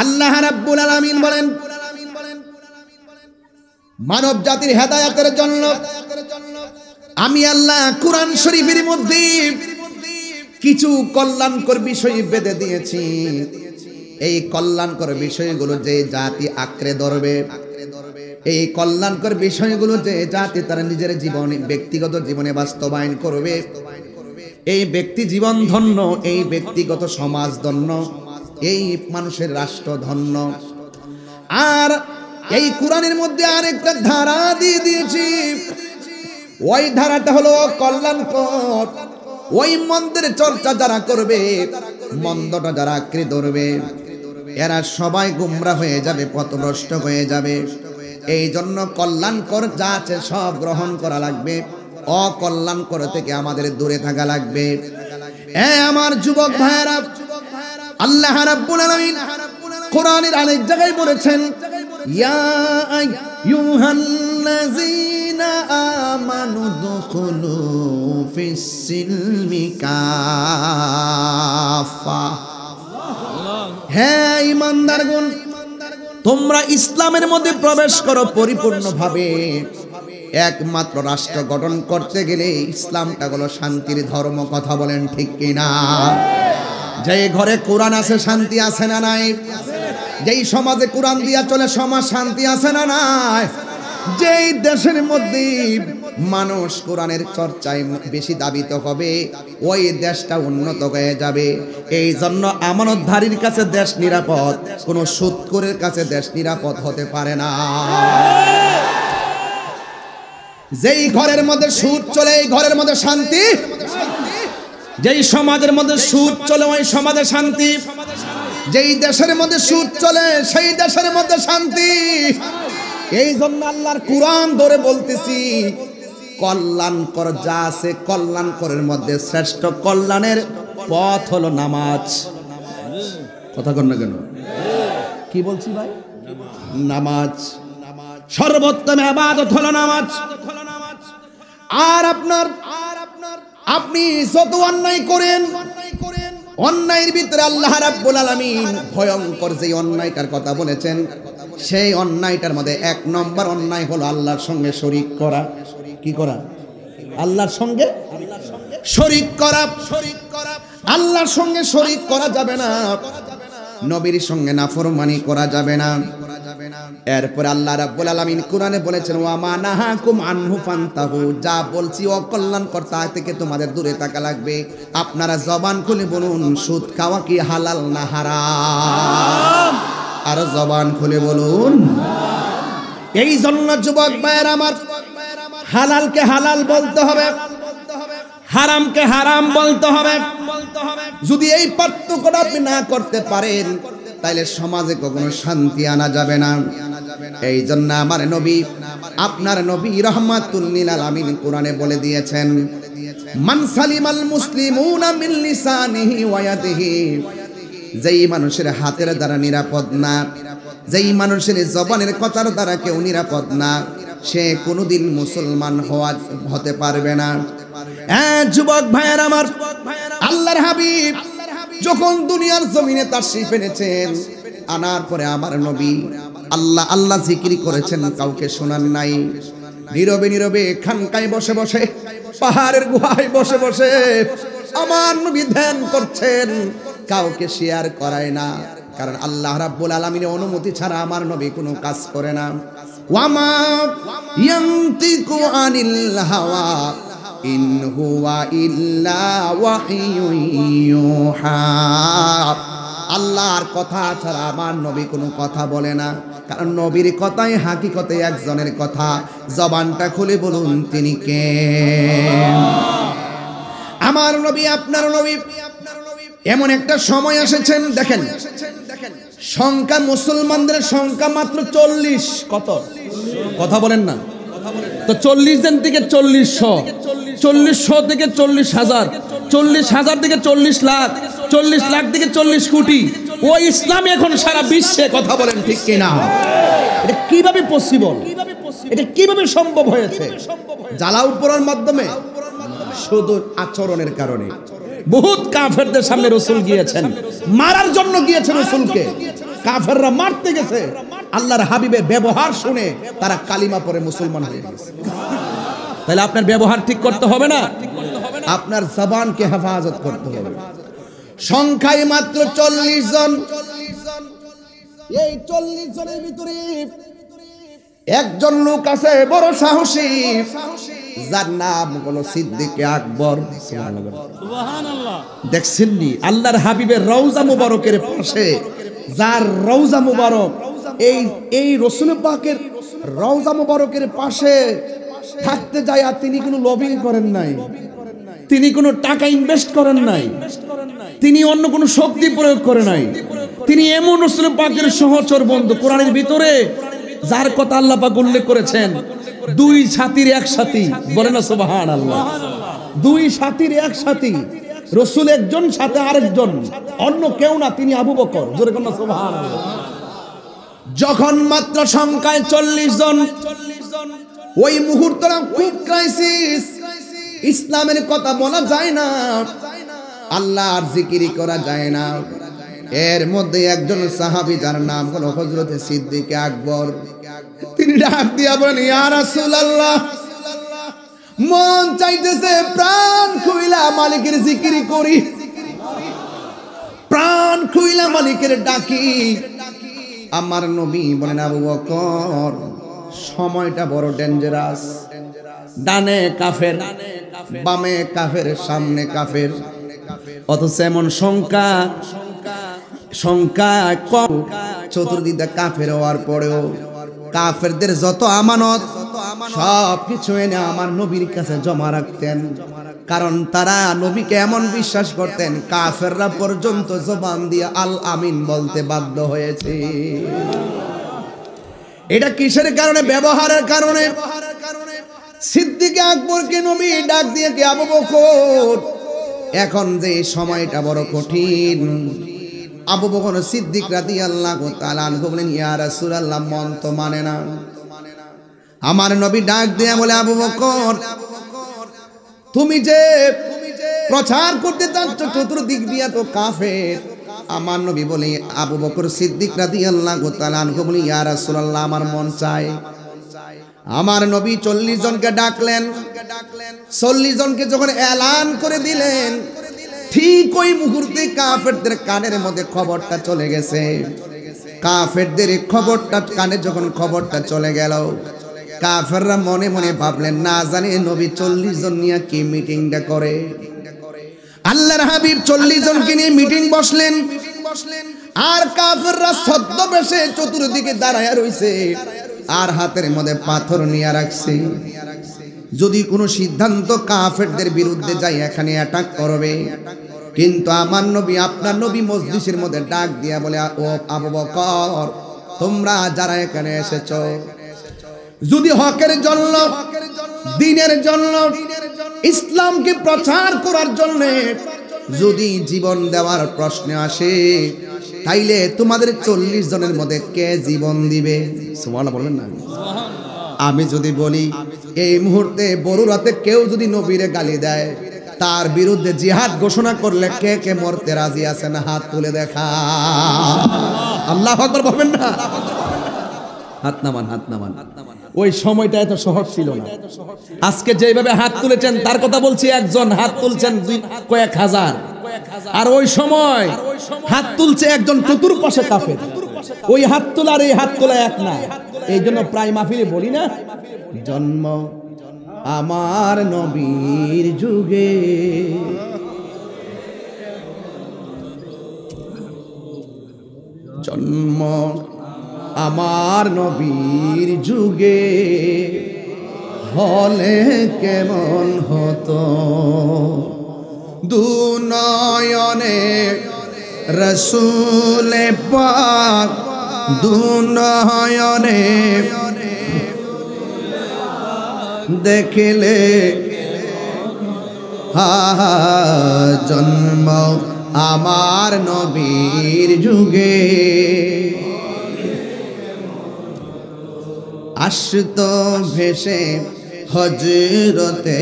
আল্লাহ রাব্বুল আলামিন বলেন মানব জাতির হেদায়েতের জন্য আমি আল্লাহ কোরআন শরীফের মধ্যে কিছু কল্যাণকর বিষয় বেঁধে দিয়েছি। এই কল্যাণকর বিষয়গুলো যে জাতি আঁকড়ে ধরবে, এই কল্যাণকর বিষয়গুলো যে জাতি তার নিজের জীবনে ব্যক্তিগত জীবনে বাস্তবায়ন করবে, এই ব্যক্তি জীবন ধন্য, এই ব্যক্তিগত সমাজ ধন্য, এই মানুষের রাষ্ট্র ধন্য। আর এই কোরআনের মধ্যে আরেকটা ধারা দিয়ে দিয়েছি, ওই ধারাটা হলো কল্যাণকর। ওই মন্দের চর্চা যারা করবে, মন্দটা যারা আঁকড়ে ধরবে, এরা সবাই গুমরা হয়ে যাবে, পথভ্রষ্ট হয়ে যাবে। এই জন্য কল্যাণকর যা আছে সব গ্রহণ করা লাগবে, অকল্যাণকর থেকে আমাদের দূরে থাকা লাগবে। আমার যুবক ভাইয়েরা, আল্লাহ রাব্বুল আলামিন কোরআনের আরেক জায়গায় বলেছেন ইয়া আইয়ুহাল্লাযীনা আমানু দুখুলু ফিস-সিলমি কাফা। হ্যাঁ ঈমানদারগণ, তোমরা ইসলামের মধ্যে প্রবেশ করো পরিপূর্ণভাবে। একমাত্র রাষ্ট্র গঠন করতে গেলে ইসলামটা হলো শান্তির ধর্ম। কথা বলেন ঠিক কিনা? যে ঘরে কোরআন আছে শান্তি আছে না নাই? যেই সমাজে কোরআন দিয়া চলে সমাজ শান্তি আছে না নাই? যেই দেশের মধ্যে মানুষ কোরআনের চর্চায় বেশি দাবিত হবে, ওই দেশটা উন্নত হয়ে যাবে। এই জন্য আমানতধারীর কাছে দেশ নিরাপদ, কোনো সুদখোরের কাছে দেশ নিরাপদ হতে পারে না। যেই ঘরের মধ্যে সুদ চলে এই ঘরের মধ্যে শান্তি, যেই সমাজের মধ্যে সুদ চলে ওই সমাজে শান্তি, যেই দেশের মধ্যে সুদ চলে সেই দেশের মধ্যে শান্তি। এই জন্য আল্লাহর কোরআন ধরে বলতেছি, কল্যাণকর যা আছে কল্যাণকরের মধ্যে শ্রেষ্ঠ কল্যাণের পথ হলো নামাজ। কথা কন না কেন? কি বলছি ভাই? নামাজ সর্বোত্তম ইবাদত হলো নামাজ। আর আপনার আপনি যত অন্যায় করেন, অন্যায়ের ভিতরে আল্লাহ রাব্বুল আলামিন ভয়ঙ্কর যে অন্যায়টার কথা বলেছেন, সেই অন্যায়টার মধ্যে 1 নম্বর অন্যায় হলো আল্লাহর সঙ্গে শরীক করা। কি করা? আল্লাহর সঙ্গে শরীক করা। আল্লাহর সঙ্গে শরীক করা যাবে না, নবীর সঙ্গে নাফরমানি করা যাবে না। এরপর আল্লাহ রাব্বুল আলামিন কোরআনে বলেছেন, ওয়া মা নাহাকুম আনহু ফান্তাহু, যা বলছি অকল্যাণকর তা থেকে তোমাদের দূরে থাকা লাগবে। আপনারা জবান খুলে বলুন, সুদ খাওয়া কি হালাল না হারাম? আর জবান খুলে বলুন। এই জন্য যুবক ভাইয়ের আমার, হালালকে হালাল বলতে হবে, হারামকে হারাম বলতে হবে। যদি এই পার্থক্যটা আপনি না করতে পারেন, তাইলে সমাজে কখনো শান্তি আনা যাবে না। এই জন্য আমার নবী, আপনার নবী রাহমাতুল লিল আলামিন কোরআনে বলে দিয়েছেন, মান সালিমাল মুসলিমুনা মিন লিসানিহি ওয়া ইয়াদিহি, যেই মানুষের হাতের দ্বারা নিরাপদ না, যেই মানুষের জবানের কথার দ্বারা কেউ নিরাপদ না, সে কোনোদিন মুসলমান হতে পারবে না। যুবক ভাইয়ের আমার, আল্লাহর হাবিব যখন দুনিয়ার জমিনে তাশরীফ এনেছেন, আনার পরে আমার নবী আল্লাহ আল্লাহ জিকির করেছেন, কাউকে শোনান নাই। নীরবে নীরবে খানকায় বসে বসে, পাহাড়ের গুহায় বসে বসে আমার নবী ধ্যান করছেন, কাউকে শেয়ার করায় না। কারণ আল্লাহ রাব্বুল আলামিনের অনুমতি ছাড়া আমার নবী কোনো কাজ করে না। ওয়ামা ইয়ানতিকু আনিল হাওয়া ইন হুয়া ইল্লা ওয়াহিয়ুন ইউহা, আল্লাহর কথা ছাড়া আমার নবী কোনো কথা বলে না। কারণ নবীর কথাই হাকিকতে একজনের কথা। জবানটা খুলে বলুন, তিনি কে? আমার নবী, আপনার নবী। এমন একটা সময় এসেছেন, দেখেন সংখ্যা, মুসলমানদের সংখ্যা মাত্র 40। কত? কথা বলেন না তো। 40 জন থেকে 40,000, 40,000 থেকে 40,000, 40,000 থেকে 40 লাখ, 40 লাখ থেকে 40 কোটি। ও ইসলাম এখন সারা বিশ্বে। কথা বলেন ঠিক কিনা? এটা কিভাবে পসিবল? এটা কিভাবে সম্ভব হয়েছে? জ্বালাও পোড়ার মাধ্যমে? শুধু আচরণের কারণে। বহুত কাফেরদের সামনে রাসূল গিয়েছেন, মারার জন্য গিয়েছেন রাসূলকে। কাফেররা মারতে গেছে, আল্লাহর হাবিবের ব্যবহার শুনে তারা কালিমা পড়ে মুসলমান হয়ে গেছে। তাহলে আপনার ব্যবহার ঠিক করতে হবে না, আপনার জবানকে হেফাজত করতে হবে। সংখ্যায় মাত্র 40 জন। এই 40 জনের ভিতরে একজন লোক আছে বড় সাহসী, যার নাম হলো সিদ্দিকে আকবর। সুবহানাল্লাহ। দেখছেন নি আল্লাহর হাবিবের রওজা মুবারকের পাশে, যার রওজা মুবারক, এই রাসূল পাকের রওজা মুবারকের পাশে থাকতে যায়, আর তিনি কোনো লবিং করেন নাই, তিনি কোনো টাকা ইনভেস্ট করেন নাই, তিনি অন্য কোনো শক্তি প্রয়োগ করে নাই। তিনি এমন রাসূল পাকের সহচর বন্ধু, কোরআনের ভিতরে যার কথা আল্লাহ পাক উল্লেখ করেছেন, 2 সাথীর এক সাথী। বলেন না সুবহানাল্লাহ। 2 সাথীর এক সাথী, রাসূল একজন, সাথে আরেকজন, অন্য কেউ না, তিনি আবু বকর। জোরে বলেন সুবহানাল্লাহ। যখন মাত্র সংখ্যায় 40 জন, ওই মুহূর্তটা খুব ক্রাইসিস। ইসলামের কথা বলা যায় না, আল্লাহর জিকির করা যায় না। এর মধ্যে একজন সাহাবী, যার নাম হলো হযরত সিদ্দিক আকবর, তিনি ডাক দিয়া বলেন, ইয়া রাসূলুল্লাহ, মন চাইতেছে প্রাণ খুইলা মালিকের জিকির করি, প্রাণ খুইলা মালিকের ডাকি। আমার নবী বলেন, আবু বকর, সময়টা বড় ডেঞ্জারাস। ডানে কাফের, বামে কাফের, সামনে কাফের, অথচ এমন সংখ্যা কম, চতুর্দিকে কাফের হওয়ার পরেও কাফেরদের যত আমানত সব কিছু এনে আমার নবীর কাছে জমা রাখতেন। কারণ তারা নবীকে এমন বিশ্বাস করতেন, কাফেররা পর্যন্ত জবান দিয়ে আল আমিন বলতে বাধ্য হয়েছে। এটা কিসের কারণে? ব্যবহারের কারণে। সিদ্দিক আকবরকে নবী ডাক দিয়ে, কে আবু বকর, এখন যে সময়টা বড় কঠিন। আবু বকর সিদ্দিক রাদিয়াল্লাহু তাআলা আনহু বলেন, ইয়া রাসূলুল্লাহ, মন তো মানে না। আমার নবী ডাক দিয়ে বলে, আবু বকর, তুমি যে প্রচার করতে চাচ্ছ, চতুর্দিক দিয়া তো কাফের। আমার নবী বলে, আবু বকর সিদ্দিক রাদিয়াল্লাহু তাআলা আনহু বলে, ইয়া রাসূলুল্লাহ, আমার মন চায়। আমার নবী 40 জনকে ডাকলেন। 40 জনকে যখন এলান করে দিলেন, ঠিক ওই মুহূর্তে কাফেরদের কানের মধ্যে খবরটা চলে গেছে। কাফেরদের খবরটা কানে যখন খবরটা চলে গেল, কাফেররা মনে মনে ভাবলেন, না জানি নবী 40 জন নিয়ে কি মিটিংটা করে। আল্লাহর হাবিব 40 জনকে নিয়ে মিটিং বসলেন। আর কাফেররা ছদ্মবেশে চতুর্দিকে দাঁড়ায় রইছে, আর হাতের মধ্যে পাথর নিয়ে রাখছে। যদি কোনো সিদ্ধান্ত কাফেরদের বিরুদ্ধে যায়, এখানে অ্যাটাক করবে। কিন্তু আমার নবী, আপনার নবী মজলিসের মধ্যে ডাক দিয়া বলে, ও আবু বকর, তোমরা যারা এখানে এসেছো, যদি হকের জন্য, দ্বীনের জন্য, ইসলামকে প্রচার করার জন্য যদি জীবন দেওয়ার প্রশ্ন আসে, তাইলে তোমাদের 40 জনের মধ্যে কে জীবন দিবে? সুবহানাল্লাহ বলবেন না? আমি যদি বলি, এই মুহূর্তে বড়রাতে কেউ যদি নবীরে গালি দেয়, তার বিরুদ্ধে জিহাদ ঘোষণা করলে কে কে মরতে রাজি আছেন? হাত তুলে দেখা। আল্লাহু আকবার বলবেন না? হাত নামান, হাত নামান। ওই সময়টা এত সহজ ছিল না। আজকে যেভাবে হাত তুলেছেন তার কথা বলছি, একজন হাত তুলছেন কয়েক হাজার, আর ওই সময় হাত তুলছে একজন চতুর্পাশে কাফের। ওই হাত তোলার এই হাত তোলা এক না। এই জন্য প্রায় মাহফিলে বলি না, জন্ম আমার নবীর যুগে, জন্ম আমার নবীর যুগে হলে কেমন হতো, দুনয়নে রসুল পাক, দুনয়নে দেখলে, হা জন্ম আমার নবীর যুগে আসতো ভেসে হযরতে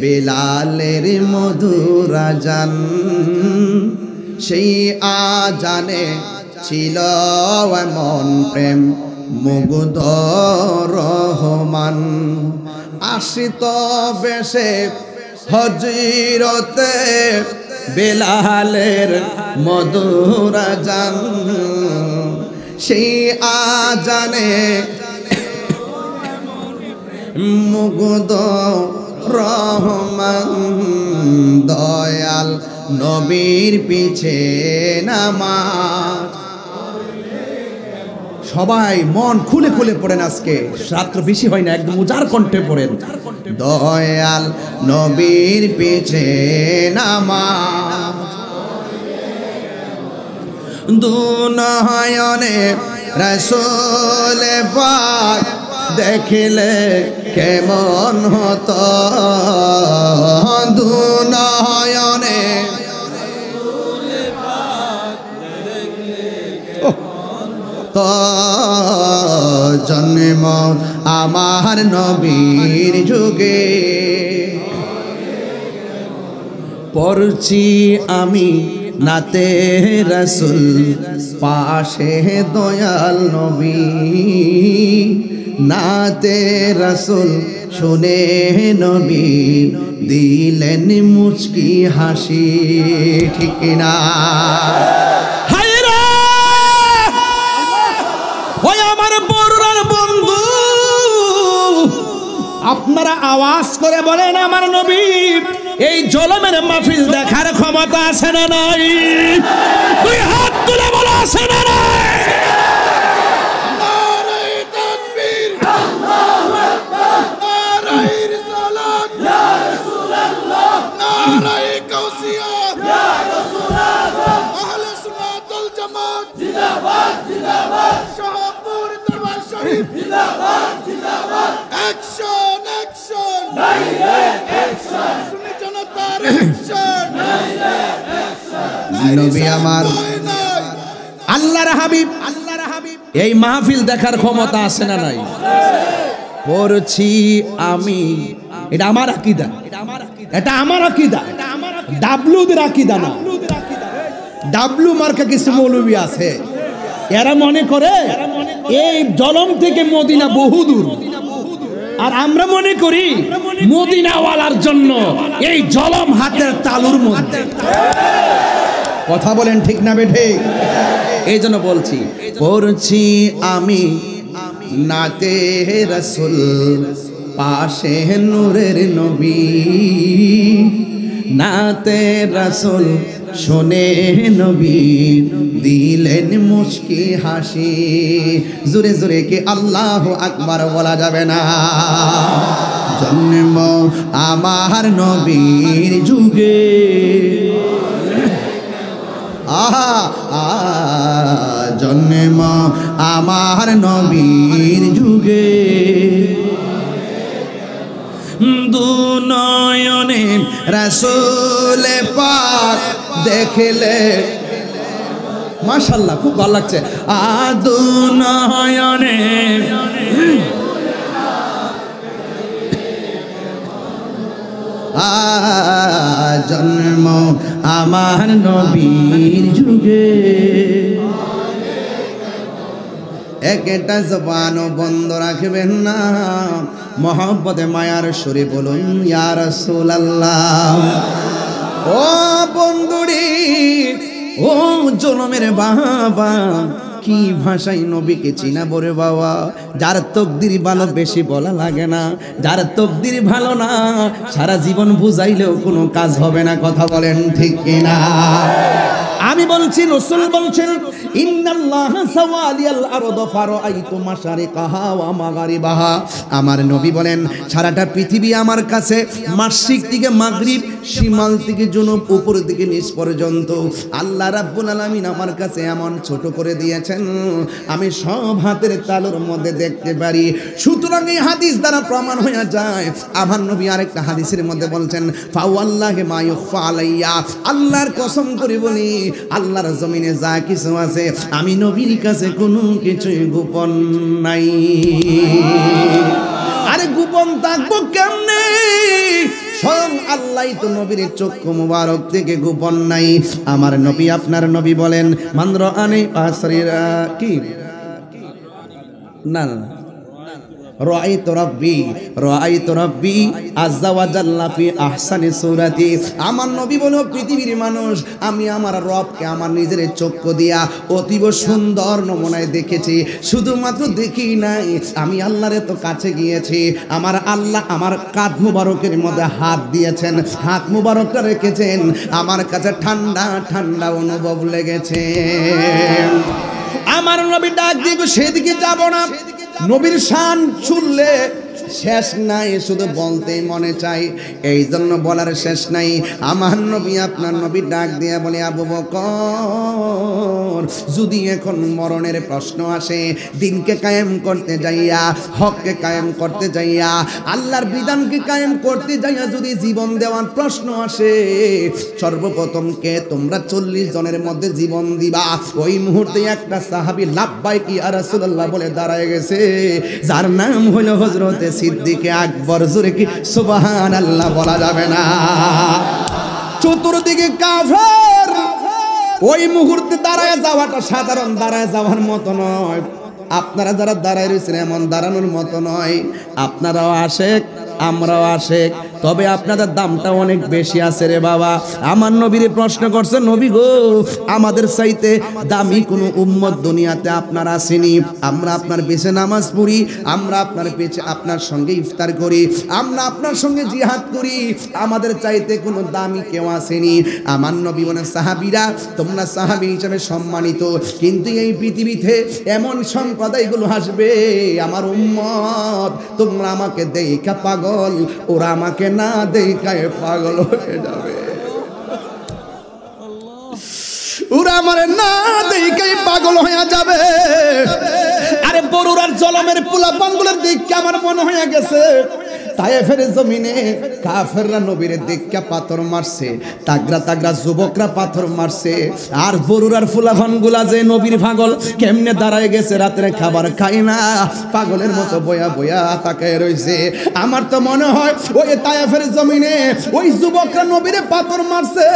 বেলালের মধুর আজান, সেই আজানে ছিল এমন প্রেম মুগ্ধ রহমান। আসতো ভেসে হযরতে বেলালের মধুর আজান, সেই আজানে মুগ্ধ রহমান। দয়াল নবীর পিছে নামাজ, সবাই মন খুলে খুলে পড়েন। আজকে রাত্র বেশি হয় না, একদম উজাড় কণ্ঠে পড়েন, দয়াল নবীর পিছে নামাজ। দুনয়নে রাসূল পাক দেখলে কেমন হতো, দুনয়নে তো জন্ম আমার নবীর যুগে। পড়ছি আমি নাতে রাসূল, পাশে দয়াল নবী, নাতে রাসূল শুনে নবী দিলেন মুচকি হাসি। ঠিক না? ওই আমার বড়রার বন্ধু, আপনারা আওয়াজ করে বলেন, আমার নবী এই জলমের মাহফিল দেখার ক্ষমতা আছে না নাই? দুই হাত তুলে বলা আছে না নাই? নবী আমার আল্লাহর হাবিব, এই মাহফিল দেখার ক্ষমতা আছে না নাই? পড়ছি আমি, এটা আমার আকীদা, এটা আমার আকীদা, ডাবলুদের আকীদা না। ডাবলু মার্কা কিছু মৌলবী আছে, এরা মনে করে এই জলম থেকে মদিনা বহুদূর, আর আমরা মনে করি মদিনাওয়ালার জন্য এই জলম হাতের তালুর মধ্যে। কথা বলেন ঠিক না বেঠে? এই জন্য বলছি, পড়ছি আমি নাতে রাসূল, পাশে নূরের নবী, নাতে রাসূল শোনে নবী, দিলেন মুস্কি হাসি। জোরে জোরে কি আল্লাহু আকবার বলা যাবে না? জন্ম আমার নবীর যুগে, আহা জন্ম আমার নবীর যুগে, দুনয়নে রাসূল পাক দেখলে। মাশাআল্লাহ, খুব ভালো লাগছে। দুনয়নে জন্ম আমার নবীর যুগে, একটা জবানও বন্ধ রাখবেন না, মহব্বতে মায়ার সুরে বলুন ইয়া রাসূলুল্লাহ। ও বন্ধুরি, ও জনমের বাবা, কি ভাষায় নবীকে চিনাবো রে বাবা? যার তকদির ভালো বেশি বলা লাগে না, যার তকদির ভালো না সারা জীবন বুঝাইলেও কোনো কাজ হবে না। কথা বলেন ঠিক কিনা? আমি বলছি, রাসূল বলছেন ইন্নাল্লাহা সাওয়ালিয়াল আরদ ফারাআইতু মাশারিকাহা ওয়া মাগারিবাহা। আমার নবী বলেন সারাটা পৃথিবী আমার কাছে মাশরিক থেকে মাগরিব, শিমাল থেকে জুনুব, উপর থেকে নিচ পর্যন্ত আল্লাহ রাব্বুল আলামিন আমার কাছে এমন ছোট করে দিয়েছেন, আমি সব হাতের তালুর মধ্যে দেখতে পারি। সুতরাং এই হাদিস দ্বারা প্রমাণ হয়ে যায়। আমার নবী আরেকটা হাদিসের মধ্যে বলছেন ফাওয়াল্লাহি মা ইউখফা আলাইয়া, আল্লাহর কসম করে বলি আল্লাহর জমিনে যা কিছু আছে আমি নবীর কাছে কোনো কিছুই গোপন নাই। আরে গোপন থাকবো কেমনে? স্বয়ং আল্লাহই তো নবীর চক্ষু মুবারক থেকে গোপন নাই। আমার নবী, আপনার নবী বলেন মান রাআনি আসরিরা কি না না রাআইতু রাব্বি আযজা ওয়া জাল্লা ফি আহসানি সূরাতি। আমার নবী বলেন পৃথিবীর মানুষ, আমি আমার রবকে আমার নিজের চক্ষু দিয়া অতীব সুন্দর নমুনায় দেখেছি। শুধুমাত্র দেখি নাই, আমি আল্লাহর এত কাছে গিয়েছি। আমার আল্লাহ আমার কাঁধ মুবারকের মধ্যে হাত দিয়েছেন, হাত মুবারকটা রেখেছেন, আমার কাছে ঠান্ডা ঠান্ডা অনুভব লেগেছে। আমার নবী ডাক দিব, সেদিকে যাব না। নবীর শান শুনলে শেষ নাই, শুধু বলতেই মনে চাই, এই জন্য বলার শেষ নাই। আমার নবী, আপনার নবী ডাক দিয়ে বলে আবু বকর, যদি এখন মরণের প্রশ্ন আসে, দিনকে কায়েম করতে যাইয়া, হককে কায়েম করতে যাইয়া, আল্লাহর বিধানকে কায়েম করতে যাইয়া যদি জীবন দেওয়ার প্রশ্ন আসে, সর্বপ্রথম কে তোমরা 40 জনের মধ্যে জীবন দিবা? ওই মুহূর্তে একটা সাহাবী লাব্বাইক ইয়া রাসূলুল্লাহ বলে দাঁড়ায় গেছে, যার নাম হলো হযরতে সিদ্দিকে আকবর। জোরে কি সুবহানাল্লাহ বলা যাবে না? চতুর্দিকে কাফের। ওই মুহূর্তে দাঁড়ায় যাওয়াটা সাধারণ দাঁড়ায় যাওয়ার মতো নয়। আপনারা যারা দাঁড়ায় রয়েছেন এমন দাঁড়ানোর মতো নয়। আপনারাও আশেক, আমরাও আশেক, তবে আপনাদের দামটা অনেক বেশি আছে রে বাবা। আমার নবীরে প্রশ্ন করছে, নবী গো, আমাদের চাইতে দামি কোনো উম্মত দুনিয়াতে আপনার আসেনি। আমরা আপনার পেছনে নামাজ পড়ি, আমরা আপনার পেছনে আপনার সঙ্গে ইফতার করি, আমরা আপনার সঙ্গে জিহাদ করি, আমাদের চাইতে কোনো দামি কেউ আসেনি। আমার নবী বলেন, সাহাবীরা তোমরা সাহাবী হিসেবে সম্মানিত, কিন্তু এই পৃথিবীতে এমন সম্প্রদায়গুলো আসবে, আমার উম্মত, তোমরা আমাকে দেখা পাগল, ওরা আমাকে না দেখায় পাগল হয়ে যাবে। ওরা আমার না দেখায় পাগল হয়ে যাবে। আরে বড়ুরার জলমের পোলাপানগুলোর দেখে আমার মনে হয়ে গেছে তায়েফের জমিনে কাফেররা নবীর দিককে পাথর মারছে, তাগরা তাগরা যুবকরা পাথর মারছে, আর বরুরার ফুলাফানগুলা যে নবীর পাগল কেমনে দাঁড়ায় গেছে, রাত্রে খাবার খাই না, পাগলের মতো বয়া বয়া তাকায় রইছে। আমার তো মনে হয় ওই তায়েফের জমিনে ওই যুবকরা নবীরে পাথর মারছে,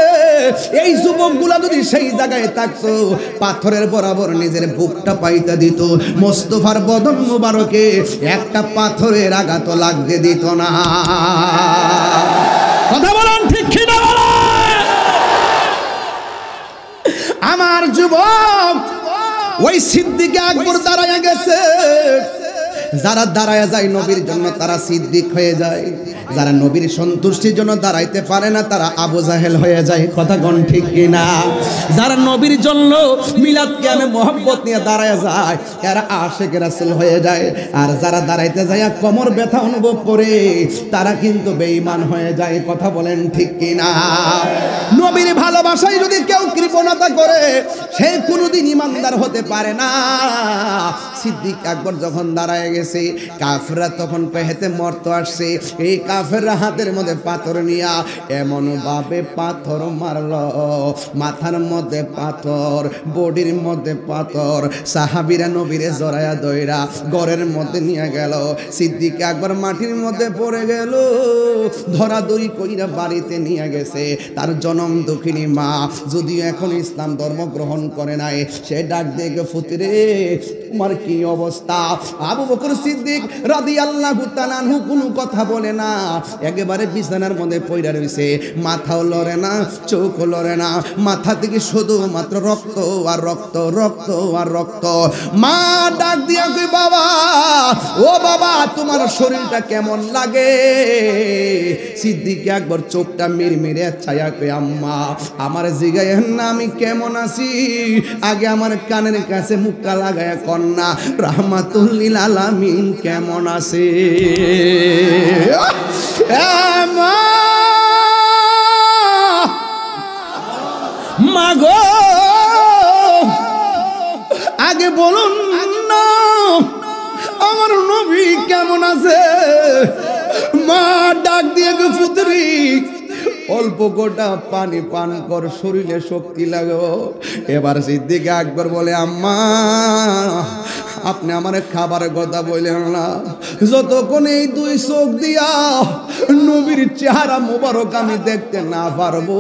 এই যুবকগুলা যদি সেই জায়গায় থাকতো পাথরের বরাবর নিজের বুকটা পাইতে দিত, মোস্তফার বদন মুবারকে একটা পাথরের আঘাত লাগতে দিত না। কথা বলেন ঠিক কি না বলেন? আমার যুবক ওই সিদ্দিক আকবর দাঁড়ায় গেছে। যারা দাঁড়ায় যায় নবীর জন্য তারা সিদ্দিক হয়ে যায়, যারা নবীর সন্তুষ্টির জন্য দাঁড়াইতে পারে না তারা আবু জাহেল হয়ে যায়। কথা কোন ঠিক কিনা? যারা নবীর জন্য মিলাদ কিয়ামে মোহাব্বত নিয়ে দাঁড়ায় যায় এরা আশিক রাসূল হয়ে যায়, আর যারা দাঁড়াইতে যায় কোমর ব্যথা অনুভব করে তারা কিন্তু বেঈমান হয়ে যায়। কথা বলেন ঠিক কিনা? নবীর ভালোবাসায় যদি কেউ কৃপণতা করে সে কোনোদিন ইমানদার হতে পারে না। সিদ্দিক আকবর যখন দাঁড়ায় গেছে কাফেররা তখন পেহেতে মরতে আসছে, এই কাফেররা হাতের মধ্যে পাথর নিয়া এমন ভাবে পাথর মারলো, মাথার মধ্যে পাথর, বডির মধ্যে পাথর, সাহাবীরা নবীরে জড়ায়া দইরা ঘরের মধ্যে নিয়ে গেল। সিদ্দিক আকবর মাটির মধ্যে পড়ে গেল, ধরাধরি কইরা বাড়িতে নিয়ে গেছে। তার জনম দুঃখিনী মা যদিও এখন ইসলাম ধর্ম গ্রহণ করে নাই, সে ডাক দিয়ে ফুতিরে তোমার কি অবস্থা? আবু বকর সিদ্দিক রাদিয়াল্লাহু তাআলা আনহু কোনো কথা বলে না, একেবারে বিছানার মধ্যে পইড়া রইছে, মাথাও লড়ে না, চোখও লড়ে না, মাথা থেকে শুধুমাত্র রক্ত আর রক্ত, রক্ত আর রক্ত। মা ডাক দিয়া কই বাবা, ও বাবা তোমার শরীরটা কেমন লাগে? সিদ্দিক আকবর চোখটা মিরমিরে ছায়া কই আম্মা আমার জিগায়েন না আমি কেমন আছি, আগে আমার কানের কাছে মুখটা লাগায়া কন্যা রাহমাতুল লিল আলামিন কেমন আছে? মাগো আগে বলুন না আমার নবী কেমন আছে? মা ডাক দিয়ে গো পুত্রী অল্প গোটা পানি পান কর, শরীরে শক্তি লাগো। এবার সিদ্দিক আকবর বলে আম্মা আপনি আমার খাবারের কথা বললেন না, যতক্ষণ এই দুই চোখ দিয়া নবীর চেহারা মোবারক আমি দেখতে না পারবো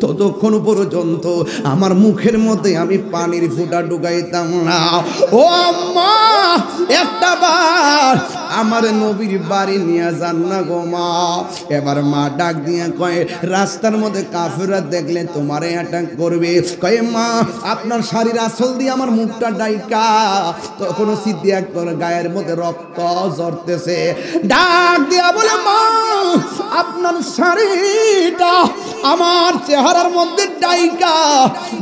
ততক্ষণ পর্যন্ত আমার মুখের মধ্যে আমি পানির ফোঁটা ঢুকাইতাম না। ও আম্মা একটা বার আমার নবীর বাড়ি নিয়ে যান না গো মা। এবার মা ডাক দিয়ে কয় রাস্তার মধ্যে কাফেররা দেখলে তোমারে অ্যাটাক করবে, কয় মা আপনার শাড়ির আঁচল দিয়ে আমার মুখটা ডাইকা। তখন সিদ্দিক আকবর গায়ের মধ্যে রক্ত ঝরতেছে, ডাক দিয়া বলে মা আপনার শাড়িটা আমার চেহারার মধ্যে ডাইকা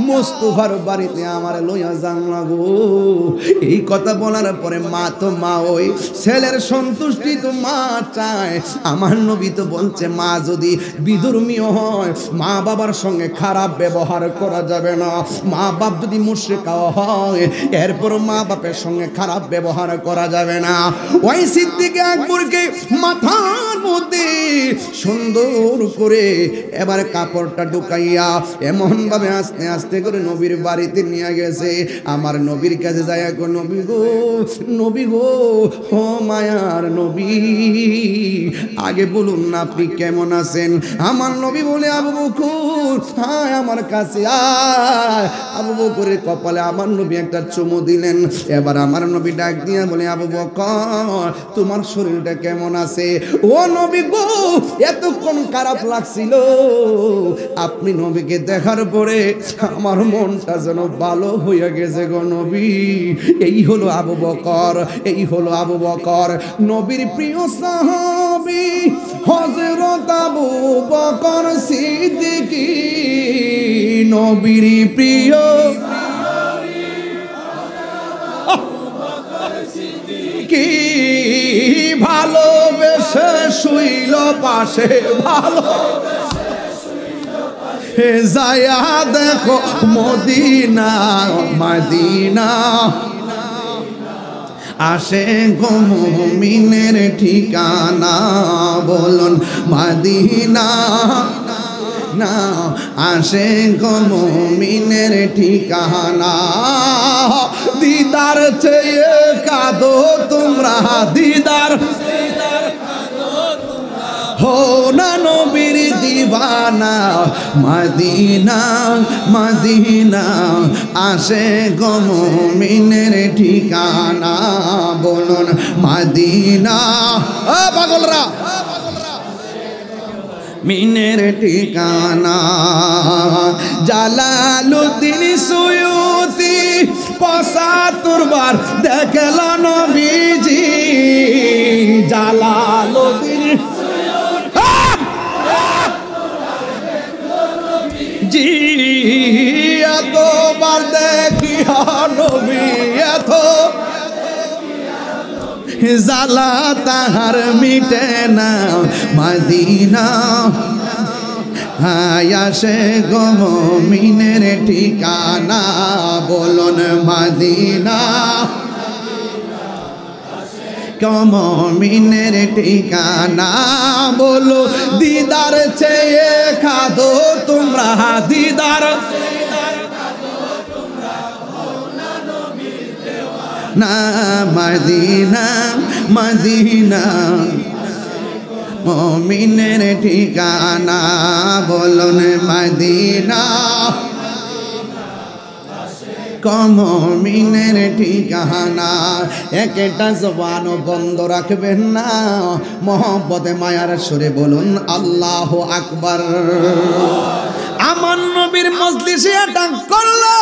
মোস্তফার বাড়িতে আমার লইয়া যান না গো। এই কথা বলার পরে মা তো মা, ওই ছেলের সন্তুষ্টি তো মা চায়। আমার নবী তো বলছে মা যদি বিধর্মীয় হয় মা বাবার সঙ্গে খারাপ ব্যবহার করা যাবে না, মা বাপ যদি মুশরিক হয় এরপর মা বাপের সঙ্গে খারাপ ব্যবহার করা যাবে না। ওই সিদ্দিক আকবরকে মাথার মধ্যে সুন্দর করে এবার কাপড়টা ঢুকাইয়া এমন ভাবে আস্তে আস্তে করে নবীর বাড়িতে নিয়ে গেছে। আমার নবীর কাছে যায় গো নবী গো, নবী গো, ও মায়ার নবী আগে বলুন না আপনি কেমন আছেন? আমার নবী বলে আবু বকর হ্যাঁ আমার কাছে আয়। আবু বকরের কপালে আমার নবী একটা চুমু দিলেন। এবার আমার নবী ডাক দিয়ে বলে আবু বকর তোমার শরীরটা কেমন আছে? ও নবী গো এতক্ষণ খারাপ লাগছিল, আপনি নবীকে দেখার পরে আমার মনটা যেন ভালো হয়ে গেছে গো নবী। এই হলো আবু বকর, এই হলো আবু বকর নবীর প্রিয় সাহাবী হযরত আবু বকর সিদ্দিক নবীর প্রিয় কি ভালোবেসে শুইল পাশে, ভালো যায়া দেখো মদিনা মদিনা আসে গো মুমিনের ঠিকানা বলুন মদিনা না আসে গো মুমিনের ঠিকানা দিদার চেয়ে কাঁদো তোমরা দিদার हो ना नबीर दीवाना मदीना मदीना आशे गो मुमिनेर ठिकाना बोलुन मदीना ओ पागलरा मिनेर ठिकाना জালালউদ্দিন সুয়ুতি ৭৫ বার দেখলো নবীজি জালালউদ্দিন জি এতবার দেখি নবী এত জালা তাহার মিটে না মদিনা আসে গো মুমিনের ঠিকানা বলুন মদিনা মুমিনের ঠিকানা বলো দিদার চেয়ে কাঁদো তোমরা দিদার না মদিনা মদিনা মুমিনের ঠিকানা বলুন মদিনা মুমিনের ঠিকানা একটা জবানও বন্ধ রাখবেন না মহব্বতে মায়ার সুরে বলুন আল্লাহু আকবার আমার নবীর মজলিসে আটাক করলো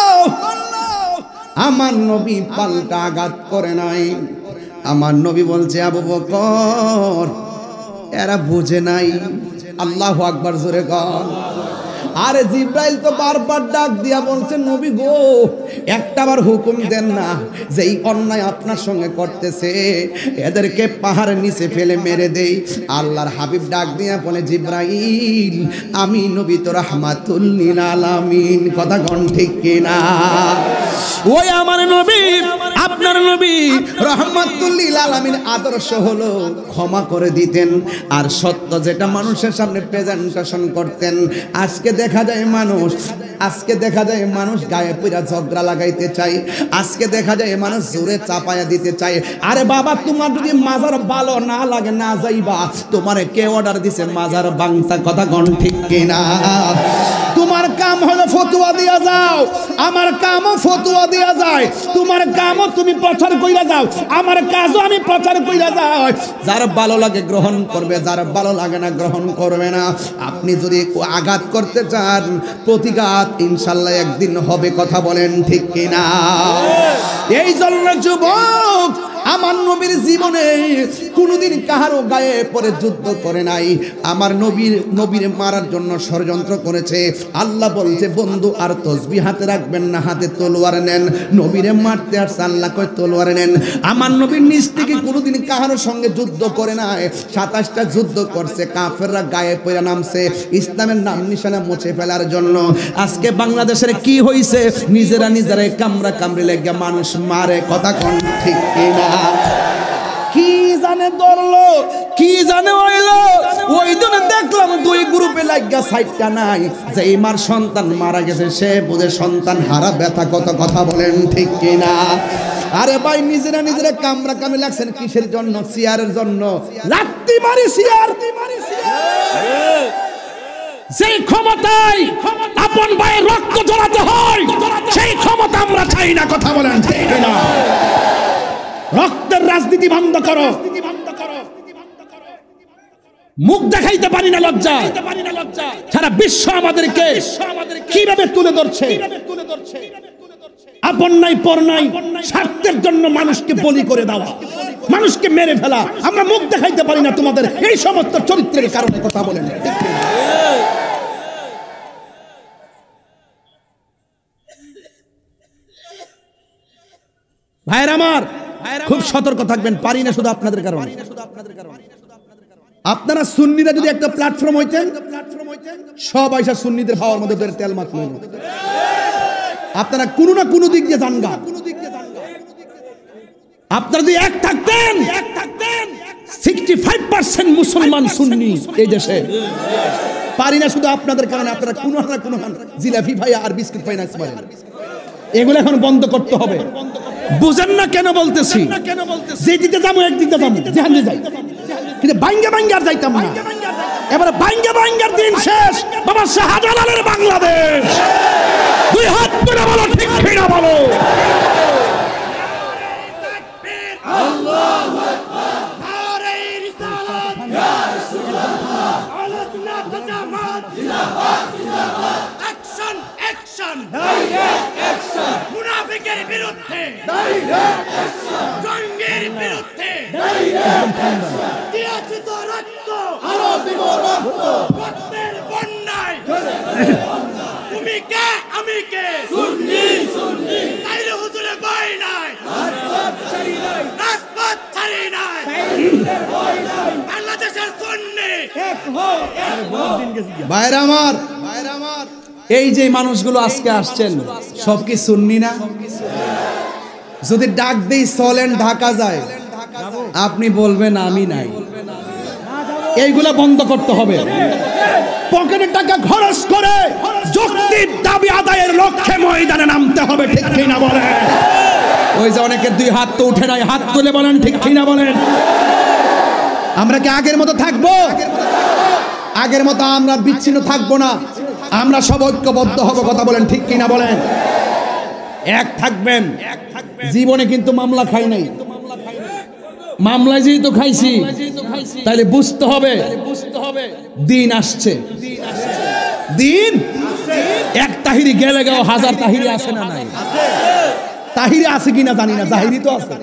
আমার নবী পাল্টা আঘাত করে নাই আমার নবী বলছে আবু বকর এরা বুঝে নাই আল্লাহু আকবার জোরে কর আরে জিব্রাইল তো বারবার ডাক দিয়া বলছে নবী গো একটাবার হুকুম দেন না যেই অন্যায় আপনার সঙ্গে করতেছে এদেরকে পাহাড়ের নিচে ফেলে মেরে দেই আল্লাহর হাবিব ডাক দিয়া বলে জিব্রাইল আমি নবী তো রাহমাতুল লিল আলামিন কথা কোন ঠিক কিনা ওই আমার নবী আপনার নবী রাহমাতুল লিল আলামিন আদর্শ হলো ক্ষমা করে দিতেন আর সত্য যেটা মানুষের সামনে প্রেজেন্টেশন করতেন আজকে দেখা যায় মানুষ গায়ে পুরা ঝগড়া লাগাইতে চাই আজকে দেখা যায় মানুষ জোরে চাপায়া দিতে চাই আরে বাবা তোমার যদি মাজার ভালো না লাগে না যাইবা তোমারে কে অর্ডার দিছে মাজার বাংতা কথা কোন ঠিক কিনা তোমার কাম হলো ফতোয়া দিয়া যাও আমার কামও ফতোয়া দিয়া যায় তোমার কামও তুমি প্রচার কইরা যাও আমার কাজও আমি প্রচার কইরা যাই যার ভালো লাগে গ্রহণ করবে যার ভালো লাগে না গ্রহণ করবে না আপনি যদি আঘাত করতে চান প্রতিঘাত ইনশাআল্লাহ একদিন হবে কথা বলেন ঠিক কিনা এই জন্য যুবক আমার নবীর জীবনে কোনোদিন কাহারও গায়ে পরে যুদ্ধ করে নাই আমার নবীর মারার জন্য ষড়যন্ত্র করেছে আল্লাহ বলছে বন্ধু আর তসবিহ হাতে রাখবেন না হাতে তলোয়ার নেন নবীরে মারতে আসছে আল্লাহ কয় তলোয়ার নেন আমার নবীর নিজ থেকে কোনোদিন কাহারও সঙ্গে যুদ্ধ করে নাই ২৭টা যুদ্ধ করছে কাফেররা গায়ে পড়ে নামছে ইসলামের নাম নিশানা মুছে ফেলার জন্য আজকে বাংলাদেশের কি হইছে নিজেরাই কামড়া কামড়ি লেগে মানুষ মারে কথা কোন ঠিক কিনা কি জানে ধরলো কি জানে হইলো ওই দিন দেখলাম দুই গ্রুপে লাগিয়া সাইডটা নাই যে মার সন্তান মারা গেছে সে বুঝে সন্তান হারা ব্যথা কত কথা বলেন ঠিক কিনা আরে ভাই নিজেরা কামরা কামে লাগছেন কিসের জন্য চেয়ারের জন্য লাত্তি মারি চেয়ার যেই ক্ষমতায় আপন ভাইয়ের রক্ত ঝরাতে হয় সেই ক্ষমতা আমরা চাই না কথা বলেন ঠিক কিনা রক্তের রাজনীতি বন্ধ করো মুখ দেখাইতে পারি না লজ্জা সারা বিশ্ব আমাদেরকে কিভাবে তুলে ধরছে আপন নাই পর নাই স্বার্থের জন্য মানুষকে বলি করে দেওয়া মানুষকে মেরে ফেলা আমরা মুখ দেখাইতে পারি না তোমাদের এই সমস্ত চরিত্রের কারণে কথা বলেন ভাইয়ের আমার খুব সতর্ক থাকবেন পারি না শুধু আপনাদের কারণে আপনারা সুন্নিরা যদি একটা প্ল্যাটফর্ম হইতেন সব আইসা সুন্নিদের খাওয়ার মধ্যে তেল মাখলেন আপনারা কোনো না কোনো দিক দিয়ে জানগা আপনারা যদি এক থাকতেন 65% মুসলমান সুন্নি এই দেশে। পারি না শুধু আপনাদের কারণে, আপনারা কোনো না কোনো জিলাপি ভাই আর বিস্কিট পাই না, এগুলো এখন বন্ধ করতে হবে। বুঝেন না কেন বলতেছি? যে দিতে যাবো একদিকে যাবো, যেখানে যাই, কিন্তু বাইঙ্গা বাইঙ্গা আর যাইতাম না। এবারে বাইঙ্গা বাইঙ্গার দিন শেষ। বাবা শাহজালালের বাংলাদেশ, দুই হাত তুলে বলো ঠিক কিনা বলো। আল্লাহু আকবার, নারে রিসালাত, ইয়া রাসূলুল্লাহ, আহলে সুন্নাত ওয়াল জামাত, জিন্দাবাদ জিন্দাবাদ, অ্যাকশন অ্যাকশন, ডাইরেক্ট অ্যাকশন, মুনাফিকের বিরুদ্ধে ডাইরেক্ট অ্যাকশন, জঙ্গের বিরুদ্ধে ডাইরেক্ট অ্যাকশন, দিয়েছি তো রক্ত, আরো দিব রক্ত, রক্তের বন্যায় তুমি কে আমি কে, সুন্নি সুন্নি, তাইলে হুজুরে বই নাই, রাজপথ ছাড়ি নাই, রাজপথ ছাড়ি নাই, বাংলাদেশের সুন্নি এক হও এক হও। ভাইরা আমার, এই যে মানুষগুলো আজকে আসছেন সব কি সুন্নি না? যদি ডাক দেই চলেন ঢাকা যায়, আপনি বলবেন আমি নাই। এইগুলা বন্ধ করতে হবে। পকেটের টাকা খরচ করে যৌক্তিক দাবি আদায়ের লক্ষ্যে ময়দানে নামতে হবে, ঠিক কিনা বলেন? ওই যে অনেকের দুই হাত তো উঠে নাই, হাত তুলে বলেন ঠিক কিনা বলেন? আমরা কি আগের মতো থাকবো? আগের মতো আমরা বিচ্ছিন্ন থাকবো না, আমরা সব ঐক্যবদ্ধ হব। কথা বলেন ঠিক কিনা বলেন? এক থাকবেন। জীবনে কিন্তু মামলা খাই নাই, মামলায় যেহেতু খাইছি তাহলে বুঝতে হবে দিন আসছে। দিন এক তাহিরি গেলে গেও হাজার তাহিরি আসে না নাই? তাহিরি আছে কিনা জানি না, জাহিরি তো আছে।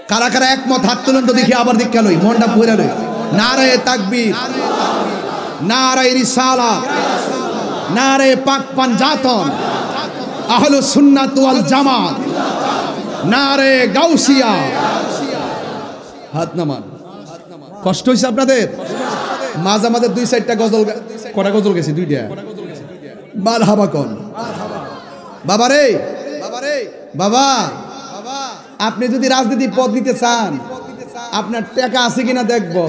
কারা কারা একমত হাত তুলুন তো দেখি, আবার দীক্ষা লই, মনটা ভরে লই। নারে তাকবীর, নারে রিসালাত, নারে পাক পাঞ্জাতন, আহলুস সুন্নাত ওয়াল জামাত, নারে গাউসিয়া। হাত নামান। কষ্ট হইছে আপনাদের? মাঝে মাঝে দুই সাইডটা গজল, কটা গজল গেছে? দুইটা। মারহাবা কোন বাবা রে, বাবা আপনি যদি রাজনীতি পদ নিতে চান, আপনার টাকা আছে কিনা দেখবো,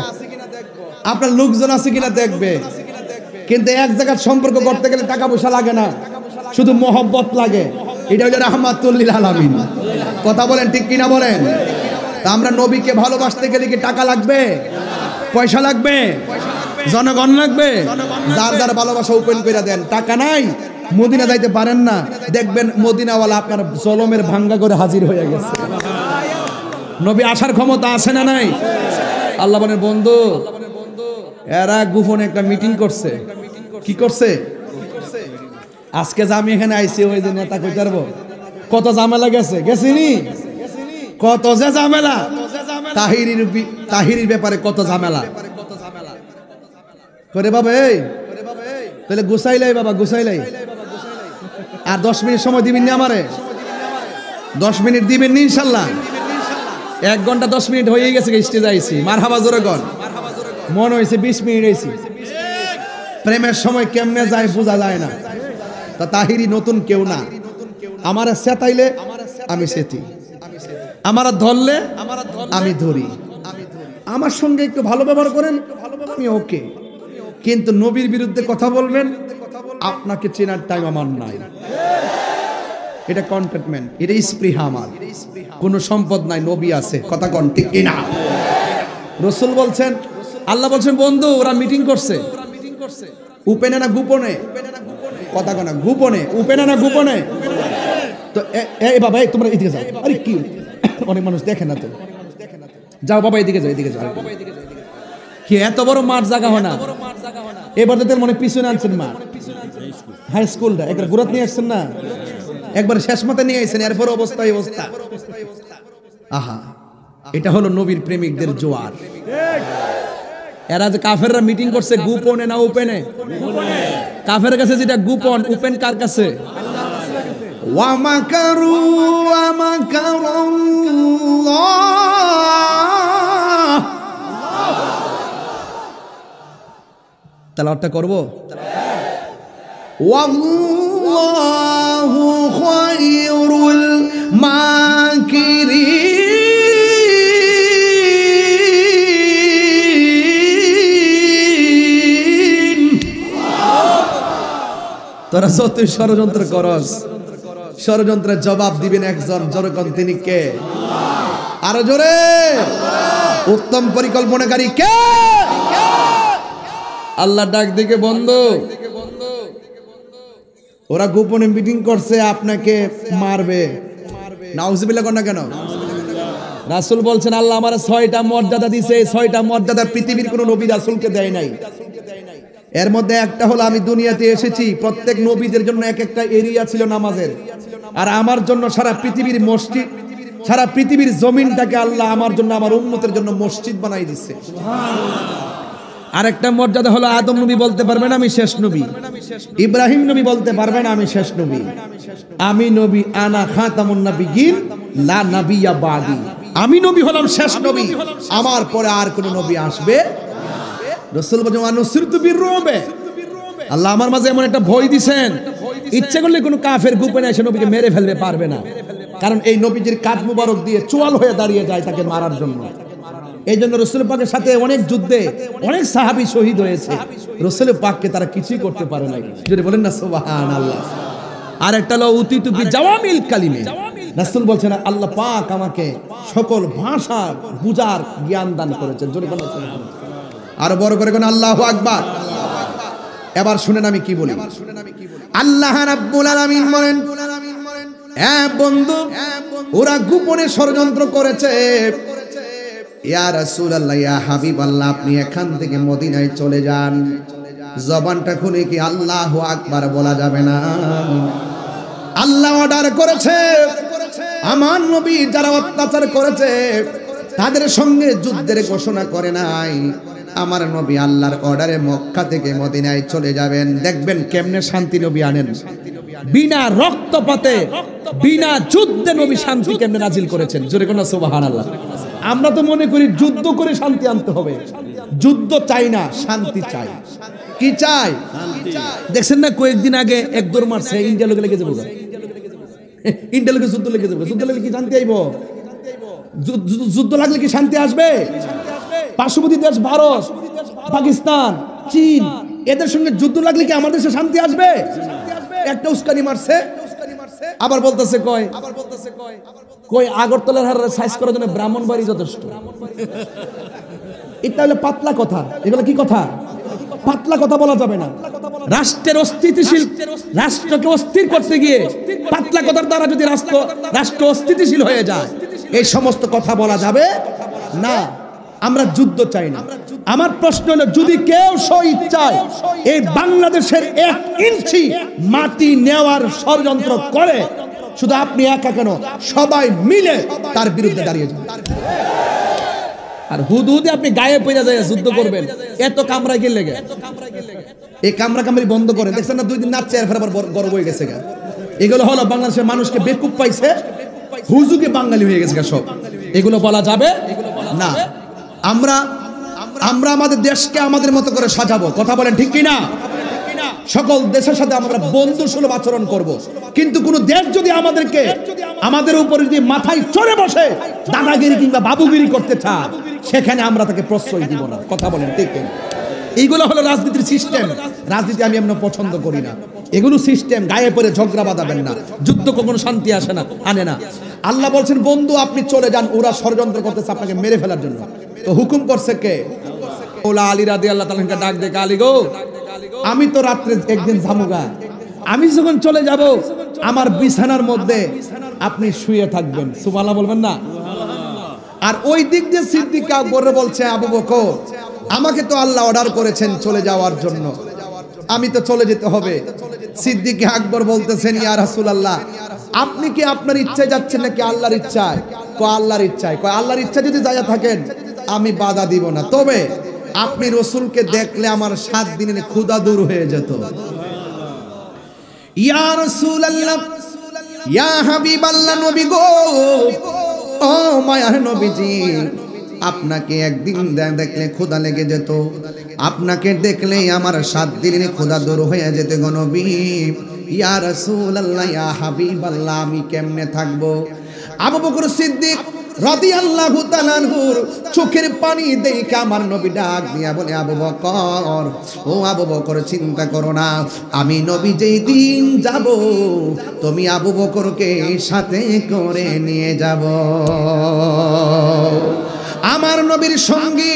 আপনার লোকজন আছে কিনা দেখবে। কিন্তু এক জায়গার সম্পর্ক করতে গেলে টাকা পয়সা লাগে না, শুধু মহব্বত লাগে। এটা হলো রাহমাতুল লিল আলামিন। কথা বলেন ঠিক কিনা বলেন? তা আমরা নবীকে ভালোবাসতে গেলে কি টাকা লাগবে, পয়সা লাগবে, জনগণ লাগবে? যার যার ভালোবাসা ওপেন করে দেন। টাকা নাই, মদিনা যাইতে পারেন না, দেখবেন মদিনাওয়ালা আপনার জলমের ভাঙ্গা করে হাজির হয়ে গেছে। নবী আসার ক্ষমতা আছে না নাই? আল্লাহ বলেন বন্ধু, এরা গোপনে একটা মিটিং করছে। কি করছে? আজকে যে আমি এখানে আইছি, ওই যে নেতা কই পারবো কত ঝামেলা গেছে, গেছিনি? কত যে ঝামেলা, তাহিরির ব্যাপারে কত ঝামেলা করে বাবা। এই তাহলে গুছাইলাই বাবা, গুছাইলাই। আর 10 মিনিট সময় দিবেন নি আমারে? 10 মিনিট দিবেন নি ইনশাল্লাহ? 1 ঘন্টা 10 মিনিট হয়ে গেছে স্টেজে আইছি। মারহাবা জোরে গন। মন হয়েছে 20 মিনিট আইছি। প্রেমের সময় কেমনে যায় বোঝা যায় না। তা তাহিরি নতুন কেউ না। আমারে সেতাইলে আমি সেতি, আমারা ধরলে আমি ধরি। আমার সঙ্গে একটু ভালো ব্যবহার করেন, আমি ওকে। কিন্তু নবীর বিরুদ্ধে কথা বলবেন, আপনাকে চেনার টাইম আমার নাই। এটা কন্টেন্টমেন্ট, এটা স্পৃহা। আমার কোনো সম্পদ নাই, নবী আছে। কথা কন ঠিক কিনা? রাসূল বলছেন, আল্লাহ বলছেন বন্ধু ওরা মিটিং করছে। উপেনে না গোপনে? কথা কনা গোপনে, উপেনে না গোপনে? তো এই বাবা, এই তোমরা এদিকে যাও। আরে কি, অনেক মানুষ দেখে না তো। যাও বাবা এদিকে যাও, এদিকে যাও। কি এত বড় মাঠ জায়গা হয় না? এবার তো মনে পিছনে আনছেন মাঠ, হাই স্কুলটা একবার ঘুরাত নিয়ে আসছেন না, একবার শেষ মাথা নিয়ে আসছেন, এরপর অবস্থা এই অবস্থা। আহা, এটা হলো নবীর প্রেমিকদের জোয়ার। এরা যে কাফেররা মিটিং করছে, গোপনে না ওপেনে? কাফের কাছে যেটা গোপন, ওপেন কার কাছে? ওয়া মাকারু ওয়া মাকারুল্লাহ। তেলাওয়াতটা করব। ওয়াল্লাহু খায়রুল মাকিরিন। তোরা যতই ষড়যন্ত্র করস, ষড়যন্ত্রের জবাব দিবেন একজন, জনগণ তিনি কে? আরো জোরে, উত্তম পরিকল্পনাকারী কে? আল্লাহ ডাক দিকে বন্ধু, ওরা গোপনে মিটিং করছে আপনাকে মারবে। নাউজুবিল্লাহ কর না কেন? রাসূল বলছেন আল্লাহ আমার 6টা মর্যাদা দিয়েছে, 6টা মর্যাদা পৃথিবীর কোনো নবী রাসূলকে দেয় নাই। এর মধ্যে একটা হলো আমি দুনিয়াতে এসেছি, প্রত্যেক নবীদের জন্য এক একটা এরিয়া ছিল নামাজের, আর আমার জন্য সারা পৃথিবীর মসজিদ, সারা পৃথিবীর জমিনটাকে আল্লাহ আমার জন্য, আমার উম্মতের জন্য মসজিদ বানাই দিচ্ছে। আরেকটা মর্যাদা হলো আদম নবী বলতে পারবেন আমি শেষ নবী, ইব্রাহিম নবী বলতে পারবেন আমি শেষ নবী, আমি নবী, আনা খাতামুন নবিয়্যিন লা নাবিয়্যা বাদি, আমি নবী হলাম শেষ নবী, আমার পরে আর কোন নবী আসবে। রাসূল বলেন আনুসিরতু বিররুবে, আল্লাহ আমার মাঝে এমন একটা ভয় দিবেন, ইচ্ছে করলে কোনো কাফের গোপনে এসে নবীকে মেরে ফেলতে পারবে না, কারণ এই নবীজির কাঁধ মুবারক দিয়ে চোয়াল হয়ে দাঁড়িয়ে যায় তাকে মারার জন্য। এই জন্য রাসূল পাকের সাথে অনেক যুদ্ধে অনেক সাহাবী শহীদ হয়েছে, রাসূল পাককে তারা কিছুই করতে পারে নাই। যদি বলেন না সুবহানাল্লাহ। আর একটা হলো উতিতু বি জাওয়ামিল কালিমে, রাসূল বলছেন আল্লাহ পাক আমাকে সকল ভাষা বুঝার জ্ঞান দান করেছেন। যদি বলেন আর বড় করে কোন আল্লাহু আকবার। এবার শুনেন আমি কি বলি। আল্লাহ রাব্বুল আলামিন বলেন, বন্ধু ওরা গোপনে ষড়যন্ত্র করেছে, ইয়া রাসূলুল্লাহ, ইয়া হাবিবাল্লাহ, আপনি এখান থেকে মদিনায় চলে যান। জবানটা খুলে কি আল্লাহু আকবার বলা যাবে না? আল্লাহ অর্ডার করেছে, আমার নবী যারা অত্যাচার করেছে তাদের সঙ্গে যুদ্ধের ঘোষণা করে নাই, আমার নবী আল্লাহর অর্ডারে মক্কা থেকে মদিনায় চলে যাবেন। দেখবেন কেমনে শান্তি নবী আনেন, বিনা রক্তপাতে বিনা যুদ্ধে নবী শান্তি কেমনে নাজিল করেছেন। জোরে কোন সুবহানাল্লাহ। আমরা তো মনে করি যুদ্ধ করে শান্তি আনতে হবে, যুদ্ধ চাই না, শান্তি চাই। কি চাই? দেখছেন না কয়েকদিন আগে এক দৌড় মারছে, ইন্ডিয়া লোকে লেগে যাবো, ইন্ডিয়া লোকে যুদ্ধ লেগে যাবে, যুদ্ধ লাগলে কি শান্তি আইব? যুদ্ধ লাগলে কি শান্তি আসবে? পার্শ্ববর্তী দেশ ভারত, পাকিস্তান, চীন, এদের সঙ্গে যুদ্ধ লাগলে কি আমাদের দেশে শান্তি আসবে? একটা উস্কানি মারছে, আবার বলতেছে কই আগরতলার হার সাইজ করার জন্য ব্রাহ্মণবাড়ি যথেষ্ট। এটা হলো পাতলা কথা। এগুলো কি কথা? পাতলা কথা বলা যাবে না। রাষ্ট্রের অস্থিতিশীল, রাষ্ট্রকে অস্থির করতে গিয়ে পাতলা কথার দ্বারা যদি রাষ্ট্র অস্থিতিশীল হয়ে যায়, এই সমস্ত কথা বলা যাবে না। আমরা যুদ্ধ চাই না। আমার প্রশ্ন হলো, যদি কেউ স্বইচ্ছায় এই বাংলাদেশের 1 ইঞ্চি মাটি নেওয়ার ষড়যন্ত্র করে, শুধু আপনি একা কেন, সবাই মিলে তার বিরুদ্ধে দাঁড়িয়ে যান। আর হুদুদে আপনি গায়ে পড়ে যায় যুদ্ধ করবেন, এত কামরা গেলে গে, এই কামরা কামড়ি বন্ধ করেন। দেখছেন না 2 দিন নাচছে, এর আবার গর্ব হয়ে গেছে। এগুলো হলো বাংলাদেশের মানুষকে বেকুব পাইছে, হুজুগে বাঙালি হয়ে গেছে সব। এগুলো বলা যাবে না। আমরা আমাদের দেশকে আমাদের মতো করে সাজাবো। কথা বলেন ঠিক কিনা? সকল দেশের সাথে আমরা বন্ধু সুলভ আচরণ করব, কিন্তু কোন দেশ যদি আমাদের উপরে যদি মাথায় চড়ে বসে দাদাগিরি কিংবা বাবুগিরি করতে চায়, সেখানে আমরা তাকে প্রশ্রয় দিব না। কথা বলেন ঠিক কিনা? এইগুলো হলো রাজনীতির সিস্টেম। রাজনীতি আমি এমন পছন্দ করি না। এগুলো সিস্টেম, গায়ে পড়ে ঝগড়া বাঁধাবেন না। যুদ্ধ কখনো শান্তি আসে না, আনে না। আল্লাহ বলছেন বন্ধু আপনি চলে যান, ওরা ষড়যন্ত্র করতেছে আপনাকে মেরে ফেলার জন্য। তো হুকুম করছে কে? ওলা আলী রাদিয়াল্লাহু তাআলাকে ডাক দে, আলী গো, আমি তো রাত্রে একদিন জামুগা, আমি যখন চলে যাব আমার বিছানার মধ্যে আপনি শুয়ে থাকবেন। সুবহানাল্লাহ বলবেন না? আর ওই দিক দিয়ে সিদ্দিক আকবর বলছে, আবু বকর আমাকে তো আল্লাহ অর্ডার করেছেন চলে যাওয়ার জন্য, আমি তো চলে যেতে হবে। সিদ্দিক আকবর বলতেছেন, ইয়া রাসূলুল্লাহ, আপনি কি আপনার ইচ্ছায় যাচ্ছেন নাকি আল্লাহর ইচ্ছায়? কয় আল্লাহর ইচ্ছায়। কয় আল্লাহর ইচ্ছা যদি যায় থাকেন আমি বাধা দিব না, তবে আপনি রাসূলকে দেখলে আমার 7 দিনের ক্ষুধা দূর হয়ে যেত। ইয়া রাসূলুল্লাহ, ইয়া হাবিবাল্লাহ, নবী গো, ও মায়ার নবীজি, আপনাকে একদিন দেখলে ক্ষুধা লেগে যেত, আপনাকে দেখলেই আমার 7 দিনের ক্ষুধা দূর হয়ে যেত গো নবী। ইয়া রাসূলুল্লাহ, ইয়া হাবিবাল্লাহ, আমি কেমনে থাকবো? আবু বকর সিদ্দিক রাদিয়াল্লাহু তাআলা আনহুর চোখের পানি দেখে আমার নবী ডাক দিয়া বলে, আবু বকর, ও আবু বকর, চিন্তা করো না, আমি নবী যেই দিন যাব তুমি আবু বকরকে সাথে করে নিয়ে যাব। আমার নবীর সঙ্গী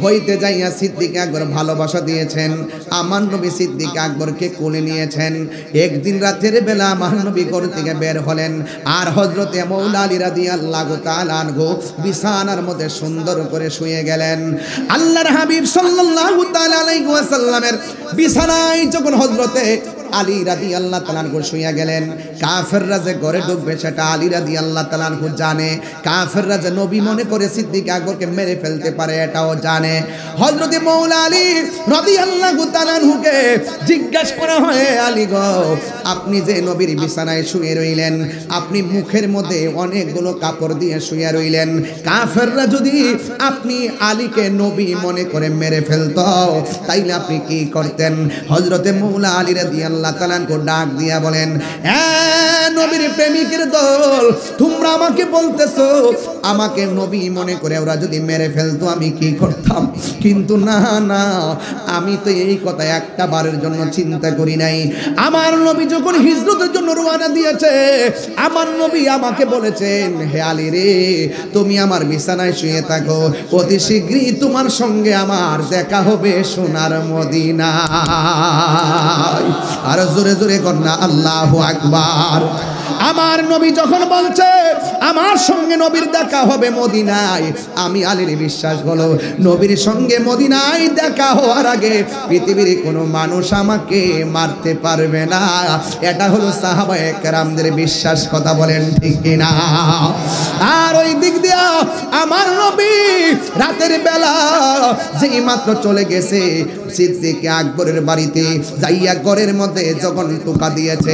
হইতে যাইয়া সিদ্দিক আকবর ভালোবাসা দিয়েছেন। আমার নবী সিদ্দিক আকবরকে কোলে নিয়েছেন। একদিন রাতের বেলা আমার নবী ঘর থেকে বের হলেন, আর হযরতে মৌলা আলী রাদিয়াল্লাহু তাআলা আনহু বিছানার মধ্যে সুন্দর করে শুয়ে গেলেন। আল্লাহর হাবিব সাল্লাল্লাহু তাআলা আলাইহি ওয়াসাল্লামের বিছানায় যখন হযরতে আলী রাদিয়াল্লাহু তাআলা আনহু শুয়ে গেলেন, কাফেররা যে ঘরে ঢুকবে সেটা আলী রাদিয়াল্লাহু তাআলা আনহু জানে। কাফেররা যে নবী মনে করে সিদ্দিক আকবরকে মেরে ফেলতে পারে এটাও জানে। হযরতে মৌলা আলী রাদিয়াল্লাহু তাআলা আনহুকে জিজ্ঞাসা করা হয়, আলী গো, আপনি যে নবীর বিছানায় শুয়ে রইলেন, আপনি মুখের মধ্যে অনেকগুলো কাপড় দিয়ে শুয়ে রইলেন, কাফেররা যদি আপনি আলীকে নবী মনে করে মেরে ফেলতো তাইলে আপনি কি করতেন? হযরতে মৌলা আলী রাদিয়াল্লাহু তাআলা আনহু ডাক দিয়া বলেন, নবীর প্রেমিকের দল, তোমরা আমাকে বলতেছো আমাকে নবী মনে করে ওরা যদি মেরে ফেলতো আমি কি করতাম? কিন্তু না না, আমি তো এই কথা একটা বারের জন্য চিন্তা করি নাই। আমার নবী যখন হিজরতের জন্য রওনা দিয়েছে, আমার নবী আমাকে বলেছেন, হে আলী রে, তুমি আমার বিছানায় শুয়ে থাকো, অতি শীঘ্রই তোমার সঙ্গে আমার দেখা হবে সোনার মদিনায়। আর জোরে জোরে কর না আল্লাহু আকবার। আমার নবী যখন বলছে আমার সঙ্গে নবীর দেখা হবে মদিনায়, আমি আলীর বিশ্বাস হলো নবীর সঙ্গে মদিনায় দেখা হওয়ার আগে পৃথিবীর কোনো মানুষ আমাকে মারতে পারবে না। এটা হলো সাহাবায়ে কেরামদের বিশ্বাস, কথা বলেন ঠিক কিনা? আর ওই দিক দিয়া আমার নবী রাতের বেলা যেই মাত্র চলে গেছে সিদ্দিক আকবরের বাড়িতে, যাইয়া ঘরের মধ্যে যখন টোকা দিয়েছে,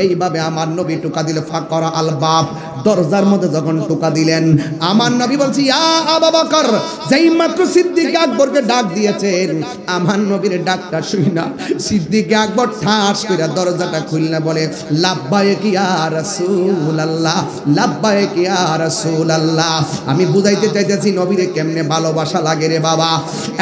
এইভাবে আমার নবী টোকা দিল, ফাকরা আল বাব, দরজার মধ্যে যখন টোকা দিলেন, আমার নবী বলছি, ইয়া আবু বকর, যেই মাত্র সিদ্দিক আকবরকে ডাক দিয়েছেন, আমার নবীর ডাকটা শুই না সিদ্দিক আকবর ঠাস করে দরজাটা খুললে বলে, লাব্বাইক ইয়া রাসূলুল্লাহ, লাব্বাইক ইয়া রাসূলুল্লাহ। আমি বুঝাইতে চাইতেছি নবীরে কেমনে ভালোবাসা লাগে রে বাবা।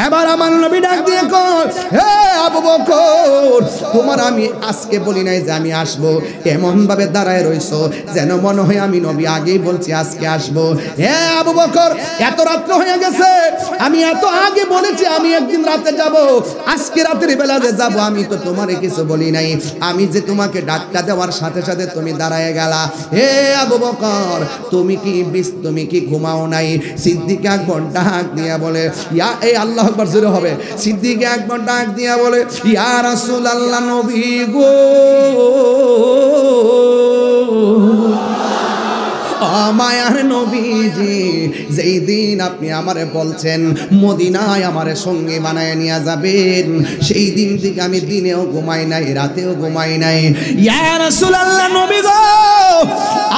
এবার আমার নবী ডাক দিয়ে কয়, হে আবু বকর, তোমার আমি আজকে বলি নাই যে আমি আসবো, এমন ভাবে দাঁড়ায় রইছো যেন মনে হয় আমি নবী আগেই বলছি আজকে আসবো। হে আবু বকর, এত রাত্র হয়ে গেছে, আমি এত আগে বলেছি আমি একদিন রাতে যাব, আজকে রাতের বেলা যে যাব আমি তো তোমারে কিছু বলি নাই, আমি যে তোমাকে ডাকটা দেওয়ার সাথে সাথে তুমি দাঁড়ায় গেলা। হে আবু বকর, তুমি কি ঘুমাও নাই? সিদ্দিক আকবর ডাক দিয়া বলে, ইয়া, এই আল্লাহু আকবার জোরে হবে, সিদ্দিক আকবর ডাক দিয়া বলে, ইয়া রাসূলুল্লাহ, নবী গো, মায়ার নবীজি, যেই দিন আপনি আমারে বলছেন মদিনায় আমারে সঙ্গে বানায় নিয়ে যাবেন, সেই দিন থেকে আমি দিনেও ঘুমাই নাই, রাতেও ঘুমাই নাই। ইয়া রাসূলুল্লাহ, নবী গো,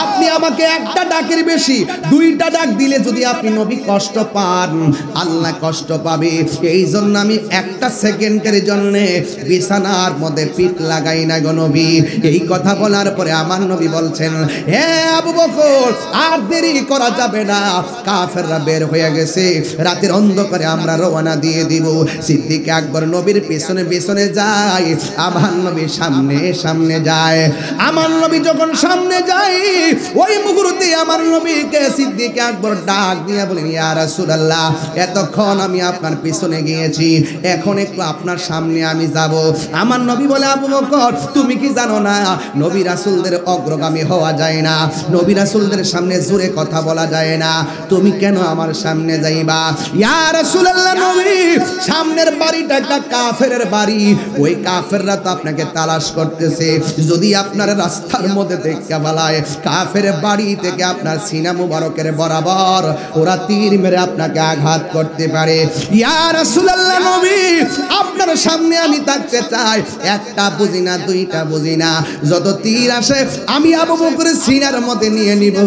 আপনি আমাকে একটা ডাকের বেশি দুইটা ডাক দিলে যদি আপনি নবী কষ্ট পান, আল্লাহ কষ্ট পাবে, এই জন্য আমি একটা সেকেন্ডের জন্য বিছানার মধ্যে পিঠ লাগাই না গো নবী। এই কথা বলার পরে আমার নবী বলছেন, হে আবু বকর, আর দেরি করা যাবে না, কাফেররা বের হয়ে গেছে, রাতের অন্ধকারে আমরা রওনা দিয়ে দিব। সিদ্দিক আকবর নবীর পেছনে পেছনে যায়, আমার নবী সামনে সামনে যায়। আমার নবী যখন সামনে যায়, ওই মুহূর্তে আমার নবীকে সিদ্দিক আকবর ডাক দিয়ে বলেন, ইয়া রাসূলুল্লাহ, এতক্ষণ আমি আপনার পিছনে গিয়েছি, এখন একটু আপনার সামনে আমি যাব। আমার নবী বলে, আবু বকর, তুমি কি জানো না নবী রাসূলদের অগ্রগামী হওয়া যায় না, নবী রাসূলদের সামনে জোরে কথা বলা যায় না, তুমি কেন আমার সামনে যাইবা? ইয়া রাসূলুল্লাহ, নবী, সামনের বাড়িটা একটা কাফেরের বাড়ি, ওই কাফেররা তো আপনাকে তালাশ করতেছে, যদি আপনার রাস্তার মধ্যে দেখতে বলায় কাফের বাড়ি থেকে আপনার সিনা মুবারকের বরাবর ওরা তীর মেরে আপনাকে আঘাত করতে পারে। ইয়া রাসূলুল্লাহ, নবী, আপনার সামনে আমি থাকতে চাই, একটা বুঝি না, দুইটা বুঝি না, যত তীর আসে আমি আবু বকরের সিনার মধ্যে নিয়ে নিব,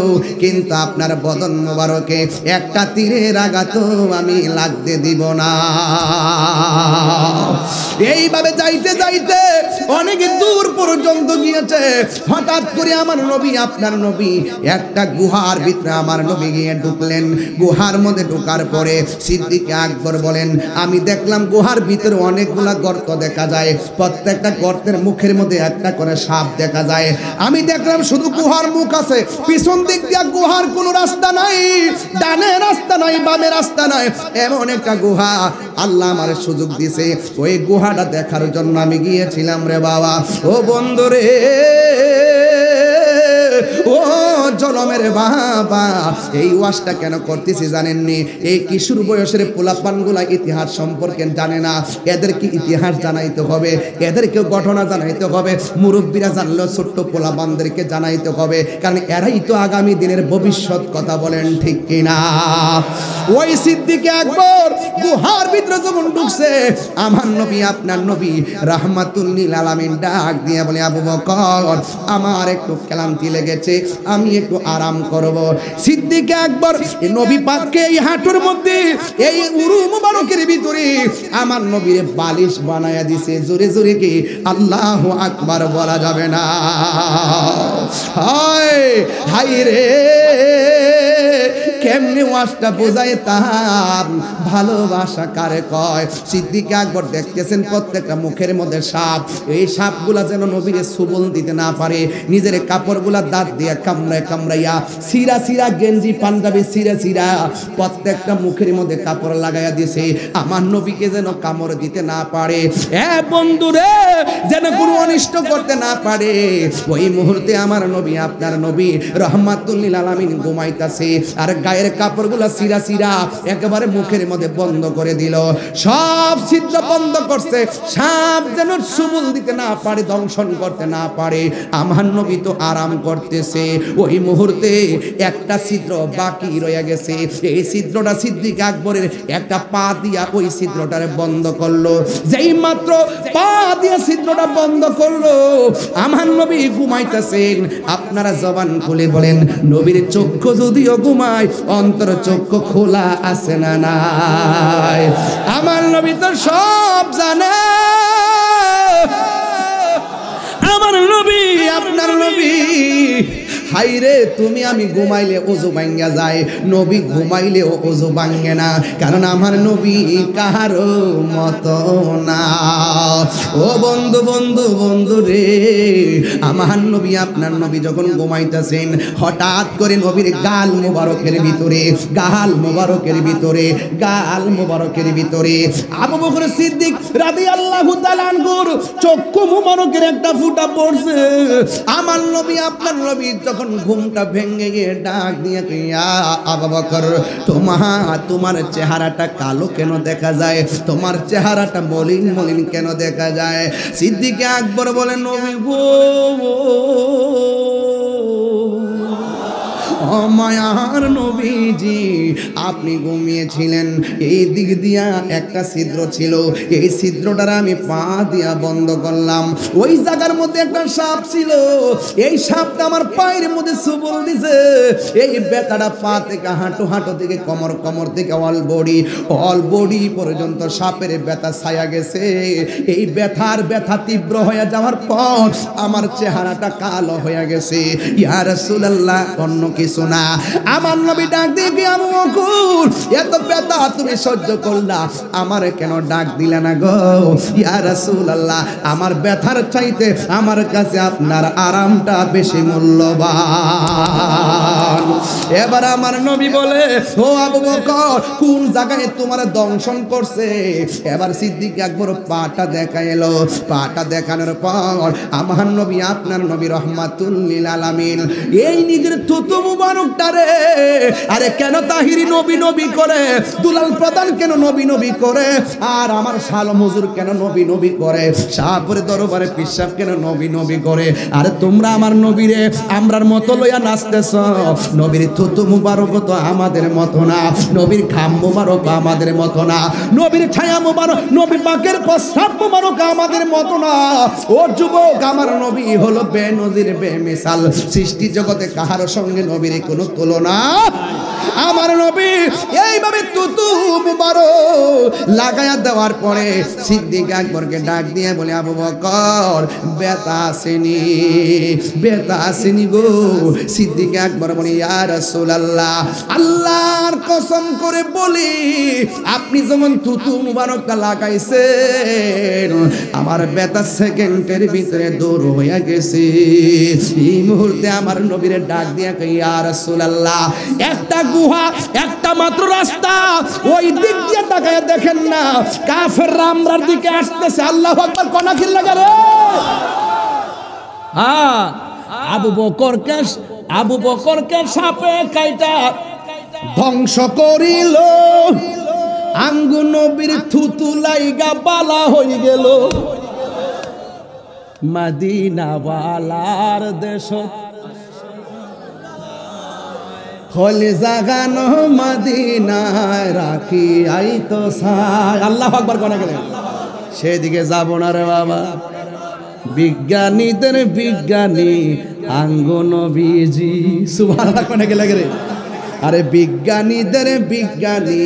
কিন্তু আপনার বদন মোবারকে একটা তীরের আঘাতও আমি লাগতে দিব না। এইভাবে যাইতে যাইতে অনেক দূর পর্যন্ত গিয়েছে। হঠাৎ করে আমার নবী, আপনার নবী একটা গুহার ভিতরে আমার নবী গিয়ে ঢুকলেন। গুহার মধ্যে ঢোকার পরে সিদ্দিক আকবর বলেন, আমি দেখলাম গুহার ভিতরে অনেকগুলা গর্ত দেখা যায়, প্রত্যেকটা গর্তের মুখের মধ্যে একটা করে সাপ দেখা যায়। আমি দেখলাম শুধু গুহার মুখ আছে, পিছন দিক দিয়ে গুহার কোনো রাস্তা নাই, ডানে রাস্তা নাই, বামে রাস্তা নাই, এমন একটা গুহা আল্লাহ আমার সুযোগ দিছে। ওই গুহাটা দেখার জন্য আমি গিয়েছিলাম রে বাবা। ও বন্ধু রে, ও জলমের বাবা, এই ওয়াজটা কেন করতেছি জানেননি? এই কিশোর বয়সের পোলাপানগুলা ইতিহাস সম্পর্কে জানে না, এদেরকে ইতিহাস জানাইতে হবে, এদেরকে ঘটনা জানাইতে হবে। মুরব্বীরা জানলেও ছোট্ট পোলাপানদেরকে জানাইতে হবে, কারণ এরাই তো আগামী দিনের ভবিষ্যৎ। কথা বলেন ঠিক কিনা? ওই সিদ্দিক আকবর গুহার ভিতরে যখন ঢুকছে, আমার নবী, আপনার নবী রাহমাতুল লিল আলামিন ডাক দিয়ে বলে, আবু বকর, আমার একটু ক্লান্তি লেগেছে, আমি একটু আরাম করব। সিদ্দিক আকবর নবী পাককে এই হাঁটুর মধ্যে, এই উরু মুবারকের ভিতরে আমার নবীর বালিশ বানায়া দিছে। জোরে জোরে কি আল্লাহু আকবার বলা যাবে না? হায় হায় রে, কেমনে ওয়াজটা বোঝাইতাম, ভালোবাসা কারে কয়। সিদ্দিক আকবর দেখতেছেন প্রত্যেকটা মুখের মধ্যে সাপ, এই সাপগুলা যেন নবীরে সুবল দিতে না পারে, নিজের কাপড়গুলা দাঁত দিয়ে কামড়ায় কামড়াইয়া, সিরা সিরা গেঞ্জি পাঞ্জাবি সিরা সিরা প্রত্যেকটা মুখের মধ্যে কাপড় লাগাইয়া দিছে, আমার নবীকে যেন কামড় দিতে না পারে, বন্ধুরে যেন কোনো অনিষ্ট করতে না পারে। ওই মুহূর্তে আমার নবী, আপনার নবী রাহমাতুল লিল আলামিন ঘুমাইতাছে, আর গায়ের কাপড়গুলা সিরা সিরা একেবারে মুখের মধ্যে বন্ধ করে দিল, সব ছিদ্র বন্ধ করছে, সাপ যেন সুবল দিতে না পারে, দংশন করতে না পারে। আমার নবী তো আরাম করতেছে। ওই মুহূর্তে একটা ছিদ্র বাকি রয়ে গেছে, এই ছিদ্রটা সিদ্দিক আকবরের একটা পা দিয়া ওই ছিদ্রটারে বন্ধ করলো। যেই মাত্র পা দিয়ে ছিদ্রটা বন্ধ করলো, আমার নবী ঘুমাইতেছেন। আপনারা জবান খুলে বলেন, নবীর চক্ষু যদিও ঘুমায়, অন্তর চক্ষু খোলা আছে না নাই? আমার নবী তো সব জানে। আমার নবী, আপনার নবী, হাইরে তুমি আমি ঘুমাইলে ওযু ভাঙ্গা যায়, নবী ঘুমাইলেও ওযু ভাঙ্গে না, কারণ আমার নবী কাহারো মতো না। ও বন্ধু বন্ধু বন্ধু রে, আমার নবী, আপনার নবী যখন ঘুমাইতেছেন, হঠাৎ করে নবীর গাল মোবারকের ভিতরে, গাল মোবারকের ভিতরে, গাল মোবারকের ভিতরে আবু বকর সিদ্দিক রাদিয়াল্লাহু তাআলা আনহুর চক্ষু মোবারকের একটা ফুটা পড়ছে। আমার নবী, আপনার নবী যখন ঘুমটা ভেঙে গিয়ে ডাক দিয়ে, আবু বকর, তোমার চেহারাটা কালো কেন দেখা যায়? তোমার চেহারাটা মলিন মলিন কেন দেখা যায়? সিদ্দিক আকবর বলেন, নবী গো, মায়ার নবীজি, আপনি ঘুমিয়েছিলেন, এই দিক দিয়া একটা ছিদ্র ছিল, এই ছিদ্রটার আমি পা দিয়া বন্ধ করলাম। ওই জায়গার মধ্যে একটা সাপ ছিল, এই সাপটা আমার পায়ের মধ্যে সুবল দিছে। এই ব্যথাটা পা থেকে হাঁটু, হাঁটু থেকে কোমর, কোমর থেকে অল বডি পর্যন্ত সাপের ব্যথা ছায়া গেছে। এই ব্যথা তীব্র হয়ে যাওয়ার পর আমার চেহারাটা কালো হয়ে গেছে। ইয়া রাসূলুল্লাহ, অন্য কিছু না। আমার নবী ডাক দিয়ে, আবু বকর, এত ব্যথা তুমি সহ্য করলা, আমারে কেন ডাক দিলা না গো? ইয়া রাসূলুল্লাহ, আমার ব্যথার চাইতে আমার কাছে আপনার আরামটা বেশি মূল্যবান। এবার আমার নবী বলে, ও আবু বকর, কোন জায়গায় তোমার দংশন করছে? এবার সিদ্দিক আকবর পাটা দেখাইলো। পাটা দেখানোর পর আমার নবী, আপনার নবী রাহমাতুল লিল আলামিন এই নিজের থুতু মুবারকটারে, আরে কেন তাহিরি নবী নবী করে, দুলাল প্রধান কেন নবী নবী করে, আর আমার শাল হুজুর কেন নবী নবী করে, শাহপুরে দরবারে পিসাব কেন নবী নবী করে? আরে তোমরা আমার নবীরে আমরার মতো লইয়া নাচতেছ। নবীর থুতু মুবারক তো আমাদের মতো না, নবীর খাম মুবারক আমাদের মতো না, নবীর ছায়া মুবারক, নবী পাকের প্রস্রাব মুবারক আমাদের মতো না। ও যুবক, আমার নবী হলো বেনজির বেমিসাল, সৃষ্টি জগতে কাহার সঙ্গে নবীর কোনো তুলনা। আমার নবী এইভাবে তুতু মুবারক লাগায়া দেওয়ার পরে সিদ্দিক আকবরকে ডাক দিয়ে বলে, আবু বকর বেতা আসেনি গো। সিদ্দিক আকবর বলে, ইয়া রাসূলুল্লাহ, আল্লাহর কসম করে বলি, আপনি যখন তুতু মুবারকটা লাগাইছেন আমার বেতা সেকেন্ডের ভিতরে দূর হয়ে গেছে। এই মুহূর্তে আমার নবীরে ডাক দিয়া কই, ইয়া রাসূলুল্লাহ, একটা গুহা, একটা মাত্র রাস্তা, ওই দিক দিয়ে তাকায় দেখেন না, কাফেররা আমরার দিকে আসতেছে। আল্লাহু আকবার, কোনা কি লাগে রে? হ্যাঁ, আবু বকরকে সাপে কাইটা ধ্বংস করিল, আঙ্গু নবীর থুতু লাইগা বালা হয়ে গেল। মদিনাওয়ালার দেশ হলে জাগানো মদিনায় রাখি আইতো সাই। আল্লাহু আকবার কোনা গেলেন? সেদিকে যাব না রে বাবা। বিজ্ঞানীদের বিজ্ঞানী আঙ্গু নবীজি, সুবহানাল্লাহ কোনা গেলে রে? আরে বিজ্ঞানীদের বিজ্ঞানী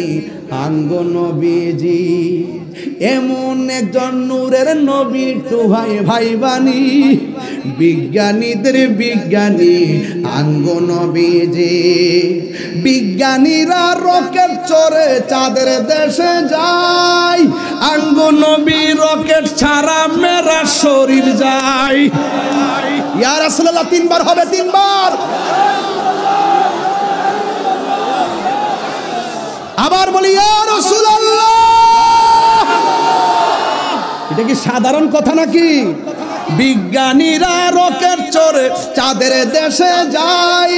আঙ্গু নবীজি, এমন একজন নূরের নবী টুহাই ভাই বানি। বিজ্ঞানীদের বিজ্ঞানী আঙ্গু নবীজি, বিজ্ঞানীরা রকেট চড়ে চাঁদের দেশে যায়, আঙ্গু নবী রকেট ছাড়া মেরা শরীর যায়। ইয়া রাসূলুল্লাহ, তিনবার হবে, তিনবার। আবার বলি, ইয়া রাসূলুল্লাহ। এটা কি সাধারণ কথা নাকি? বিজ্ঞানীরা রকেট চড়ে চাঁদের দেশে যায়,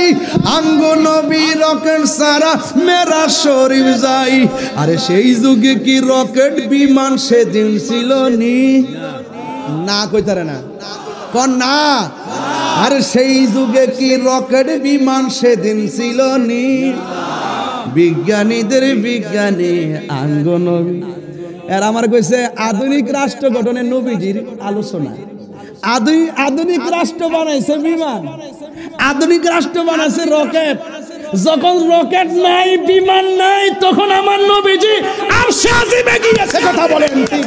আঙ্গু নবী রকেট সারা মেরা শরীর যায়। আরে সেই যুগে কি রকেট বিমান সেদিন ছিল নি? না কইতারে না কোন না? আরে সেই যুগে কি রকেট বিমান সেদিন ছিল নি? বিজ্ঞানীদের বিজ্ঞানী আঙ্গু নবী। এর আমার কইছে আধুনিক রাষ্ট্র গঠনের নবীজির আলোচনা। আধুনিক রাষ্ট্র বানাইছে বিমান, আধুনিক রাষ্ট্র বানাইছে রকেট। যখন রকেট নাই, বিমান নাই, তখন আমার নবীজি আরশে আজিমে গিয়েছে। কথা বলেন ঠিক?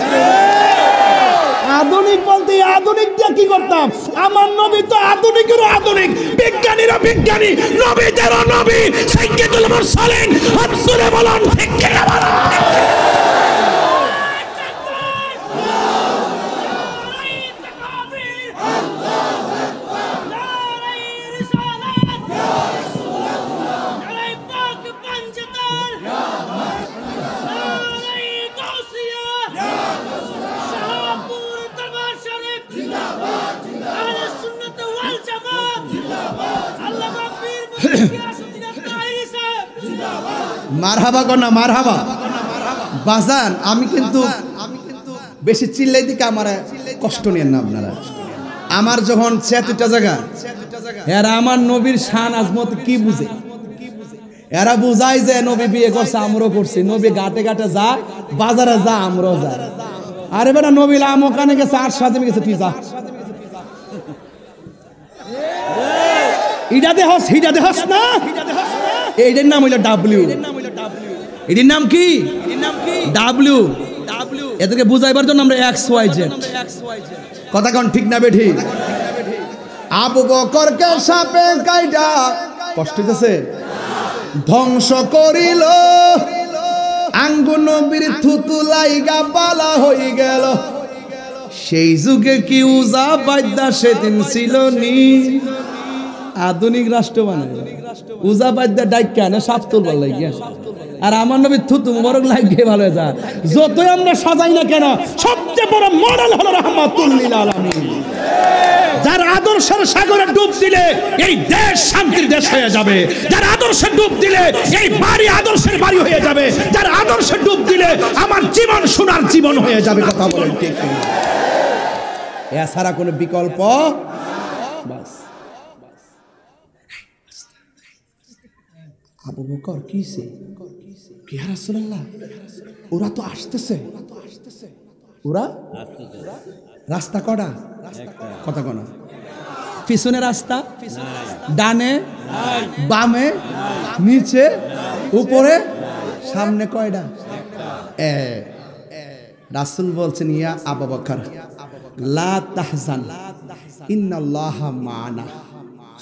আধুনিক বলতে আধুনিক দিয়ে কি করতাম? আমার নবী তো আধুনিকেরও আধুনিক, বিজ্ঞানীরা বিজ্ঞানী, নবীদেরও নবী। সাইয়্যিদুল মুরসালিন, হাত তুলে বলুন ঠিক কি না? মারহাবা কোনা, মারহাবা বাজান। আমি কিন্তু বেশি চিল্লাই দিকে আমার কষ্ট নিয়েন না আপনারা। আমার যখন 76টা জায়গা, এরা আমার নবীর শান আজমত কি বুঝে? এরা বুঝায় যে নবী বিয়ে করছে, আমরাও করছি। নবী ঘাটে ঘাটে যা, বাজারে যা, আমরাও যা। আরে বেটা, নবী আমকানে গেছে, আর সাজে গেছে, তুই যা। ইডা দেহস, হিডা দেহস না? এইটার নাম হইল ডাব্লিউ। এটির নাম কি? ডাব্লিউ। এদেরকে বুঝাইবার জন্য আমরা XYZ। কথা কোন ঠিক না বেঠি? আবু বকরকে সাপে কাইটা কষ্ট হইতেছে, ধ্বংস করিল, আঙ্গু নবীর থুতু লাইগা বালা হয়ে গেল। সেই যুগে কি উজা বাদ্যা সেদিন ছিল নি? আধুনিক রাষ্ট্র বানায় উজা বাদ্যা ডাইকা না সাপ তুলবার লাগিয়া। আর আমার নবী থুতু মুবারক লাগিয়ে ভালো যা। যতই আমরা সাজাই না কেন, সবচেয়ে বড় মডেল হলো রাহমাতুল লিল আলামিন। যার আদর্শের সাগরে ডুব দিলে এই দেশ শান্তির দেশ হয়ে যাবে। যার আদর্শে ডুব দিলে এই বাড়ি আদর্শের বাড়ি হয়ে যাবে। যার আদর্শে ডুব দিলে আমার জীবন সোনার জীবন হয়ে যাবে। কথা বলেন ঠিক না? এছাড়া কোনো বিকল্প বাস। আবু বকর কিসে? কি ইয়া রাসূলুল্লাহ, ওরা তো আসতেছে। ওরা রাস্তা কটা? কথা কোনা? পিছনে রাস্তা, ডানে, বামে, নিচে, উপরে সামনে কয়টা? রাসূল বলছেন ইয়া আবু বকর লা তাহজান ইন্নাল্লাহা মা'ানা।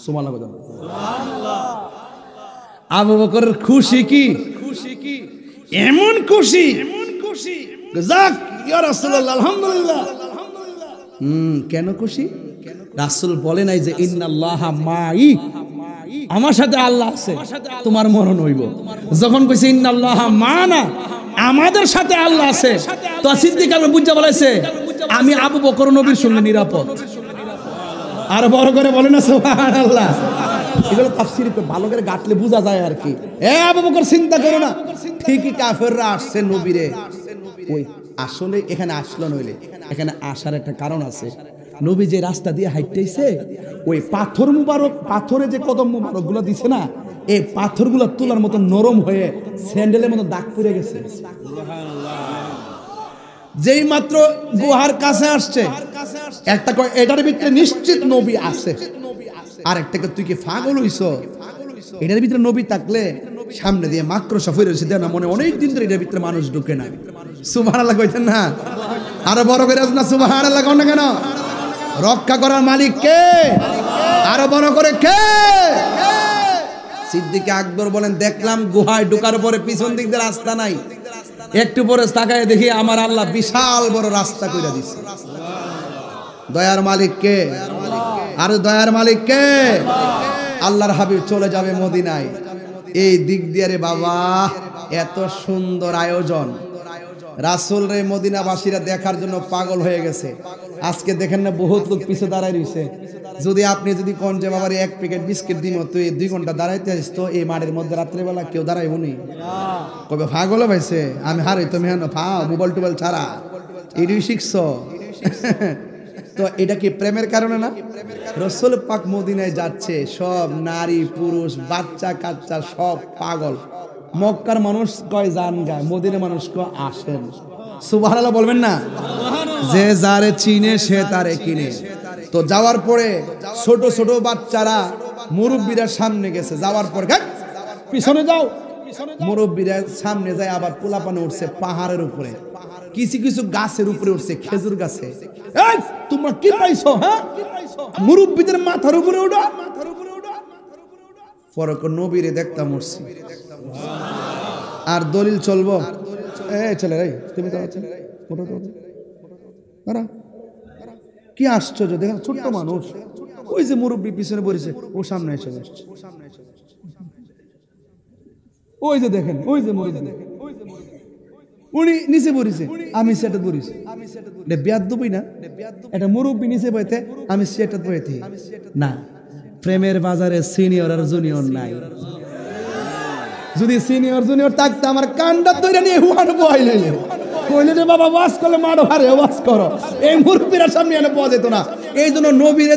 সুবহানাল্লাহ। আবু বকরের খুশি কি? এমন খুশি যাক ইয়া রাসূলুল্লাহ আলহামদুলিল্লাহ। কেন খুশি? রাসূল বলে নাই যে ইন্নাল্লাহা মা'i, আমার সাথে আল্লাহ আছে তোমার মরণ হইব। যখন কইছে ইন্নাল্লাহা মা'ানা, আমাদের সাথে আল্লাহ আছে, তো সিদ্দিক আকবর বুঝা বলেছে আমি আবু বকর নবীর সঙ্গে নিরাপদ। আর বড় করে বলে না সুবহানাল্লাহ। এগুলো তাফসীর ভালো করে গাটলে বোঝা যায় আর কি। আবু বকর চিন্তা করো না, ঠিকই কাফেররা আসছে নবীরে। ওই আসলে এখানে আসলো নইলে এখানে আসার একটা কারণ আছে। নবী যে রাস্তা দিয়ে হাইটেছে ওই পাথর মুবারক, পাথরে যে কদম মুবারক গুলো দিছে না, এই পাথরগুলো তোলার মতো নরম হয়ে স্যান্ডেলের মতো দাগ পড়ে গেছে। যেই মাত্র গুহার কাছে আসছে একটা এটার ভিতরে নিশ্চিত নবী আছে। আর একটাকে তুই কি পাগল হইছো? এটার ভিতরে নবী থাকলে সামনে দিয়ে মাকড়সা ফিরে এসে দেয় না, মনে অনেক দিন ধরে এটার ভিতরে মানুষ ঢুকে না। সুবহানাল্লাহ কইতেন না? আরো বড় করে না সুবহানাল্লাহ কোন না কেন? রক্ষা করার মালিক কে? আরো বড় করে কে? সিদ্দিক আকবর বলেন দেখলাম গুহায় ঢোকার পরে পিছন দিক দিয়ে রাস্তা নাই, একটু পরে তাকায় দেখি আমার আল্লাহ বিশাল বড় রাস্তা কইরা দিছে। দয়ার মালিক কে? আর দয়ার মালিক কে? আল্লাহর হাবিব চলে যাবে মদিনায়। এই দিক দিয়ে রে বাবা এত সুন্দর আয়োজন, রাসূল রে মদিনাবাসীরা দেখার জন্য পাগল হয়ে গেছে। আজকে দেখেন না বহুত লোক পিছে দাঁড়ায় রইছে। যদি আপনি যদি কোন যে বাবারে এক প্যাকেট বিস্কিট দিম তুই 2 ঘন্টা দাঁড়াইতে আসিস, তো এই মাঠের মধ্যে রাত্রেবেলা কেউ দাঁড়াইব নি? কবে পাগল হইছে আমি হারাই তুমি হেন মোবাইল টোবাইল ছাড়া এটাই শিখছ। তো এটা কি প্রেমের কারণে না? রাসূল পাক মদিনায় যাচ্ছে, সব নারী পুরুষ বাচ্চা কাচ্চা সব পাগল। মক্কার মানুষ কয় জান গায়, মদিনার মানুষ কয় আসেন। সুবহানাল্লাহ বলবেন না? যে যারে চিনে সে তারে কিনে। তো যাওয়ার পরে ছোট ছোট বাচ্চারা মুরব্বীরা সামনে গেছে, যাওয়ার পর পিছনে যাও, মুরব্বীরা সামনে যায়। আবার পোলাপানে উঠছে পাহাড়ের উপরে, কিছু কিছু গাছের উপরে উঠছে, খেজুর গাছে। এই তোমরা কি পাইছো? হ্যাঁ, মুরব্বীদের মাথার উপরে উঠো। পরে নবীরে দেখতাম উঠছি। আর দলিল চলবো? চলে রে তুমি তো কি আশ্চর্য, দেখেন ছোট্ট মানুষ, ওই যে মুরব্বী পিছনে পড়েছে ও সামনে এসে বসছে। ওই যে দেখেন ওই যে মুরব্বী উনি নিচে পড়েছে, আমি সেটা পড়েছি। বেয়াদবি না? এটা মুরব্বী নিচে বইতে আমি সেটা বইতে না। প্রেমের বাজারে সিনিয়র আর জুনিয়র নাই। যদি সিনিয়র জুনিয়র থাকতো আমার কান্ডা তৈরি নিয়ে হুয়ানো বইলে কইলে যে বাবা ওয়াজ করলে মারো, হারে ওয়াজ করো। এই মুরব্বীরা সামনে এনে পাওয়া যেত না। এই জন্য নবীরে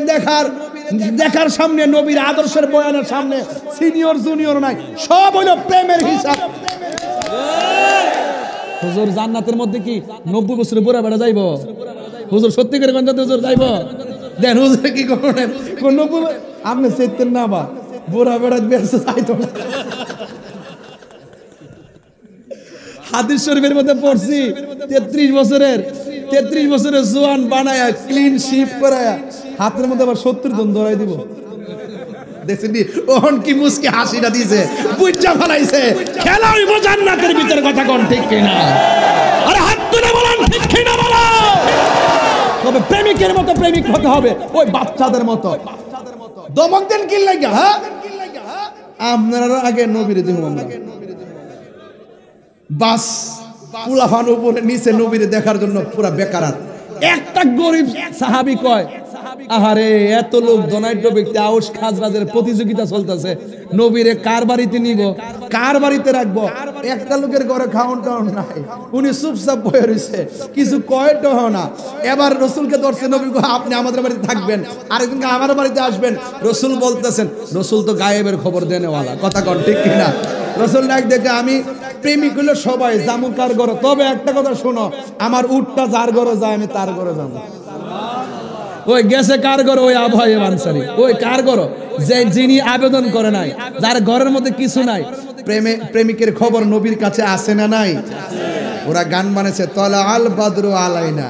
দেখার সামনে, নবীর আদর্শের বয়ানের সামনে সিনিয়র জুনিয়র নাই, সব হইল প্রেমের হিসাব। হুজুর জান্নাতের মধ্যে কি 90 বছরে বুড়া বেড়া যাইব? হুজুর সত্যি করে গঞ্জাতে হুজুর যাইব? দেন হুজুর কি করেন? কোন 90 আপনি চেতেন না বা বুড়া বেড়া বেড়ে যাইতো না। হাদিস শরীফের মধ্যে পড়ছি 33 বছরের জোয়ান বানায়া ক্লিন শিপ করায়া হাতের মধ্যে আবার 70 জন ধরাই দিব। দেখছেন ওহন কি মুস্কি হাসিটা দিছে, বুঝা ফলাইছে খেলা হইব জান্নাতের ভিতর। কথা কোন ঠিক কিনা? আরে হাত তুলে বলেন ঠিক কিনা বলো। তবে প্রেমিকের মতো প্রেমিক হতে হবে, ওই বাচ্চাদের মতো। দমক দেন কি লাগা? হ্যাঁ, আপনারা আগে নবীরে দিব আমরা বাস। পুলাফান উপরে নিচে নবীরে দেখার জন্য পুরা বেকারাত। একটা গরিব সাহাবী কয় আহারে এত লোক ধনাঢ্য ব্যক্তি, আউশ খাজরাজের প্রতিযোগিতা চলতেছে, নবীরে কার বাড়িতে নিব, কার বাড়িতে রাখবো? একটা লোকের ঘরে খাওন টাউন নাই, উনি চুপচাপ বয়ে রয়েছে, কিছু কয়টাও না। এবার রসুলকে ধরছে, নবী আপনি আমাদের বাড়িতে থাকবেন, আরেকদিনকে আমার বাড়িতে আসবেন। রসুল বলতেছেন, রসুল তো গায়েবের খবর দেনেওয়ালা। কথা কন ঠিক কিনা? রসুল ডাক দেখে আমি প্রেমিক হইলো সবাই জামু কার ঘরে, তবে একটা কথা শোনো, আমার উটটা যার ঘরে যায় আমি তার ঘরে যাবো। ওই গেছে কার ঘর? ওই আবু আইয়ুব আনসারী। ওই কার ঘর? যে যিনি আবেদন করে নাই, যার ঘরের মধ্যে কিছু নাই। প্রেমিকের খবর নবীর কাছে আসে না নাই? ওরা গান বানাইছে তলা আল বাদরু আলাইনা,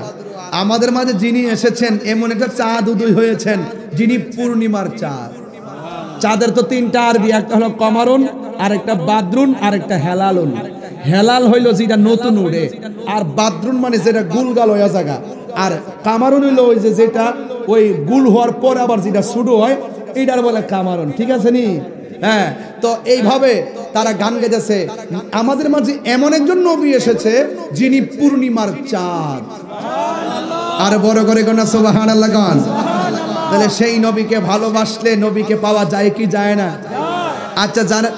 আমাদের মাঝে যিনি এসেছেন এমন একটা চাঁদ উদয় হয়েছেন যিনি পূর্ণিমার চাঁদ। চাঁদের তো তিনটা আরবি, একটা হলো কমারুন, আর একটা বাদরুন, আর একটা হেলালুন। হেলাল হইলো যেটা নতুন উড়ে, আর বাদরুন মানে যেটা গুলগাল হয়ে জায়গা, আর কামারুন হইলো ওই যে যেটা ওই গুল হওয়ার পর আবার যেটা শুরু হয়, এইটার বলে কামারুন। ঠিক আছে নি? হ্যাঁ, তো এইভাবে তারা গান গেয়েছে আমাদের মাঝে এমন একজন নবী এসেছে যিনি পূর্ণিমার চাঁদ। আর বড় করে গোনা সুবহানাল্লাহ গান। তাহলে সেই নবীকে ভালোবাসলে নবীকে পাওয়া যায় কি যায় না? আচ্ছা, জানা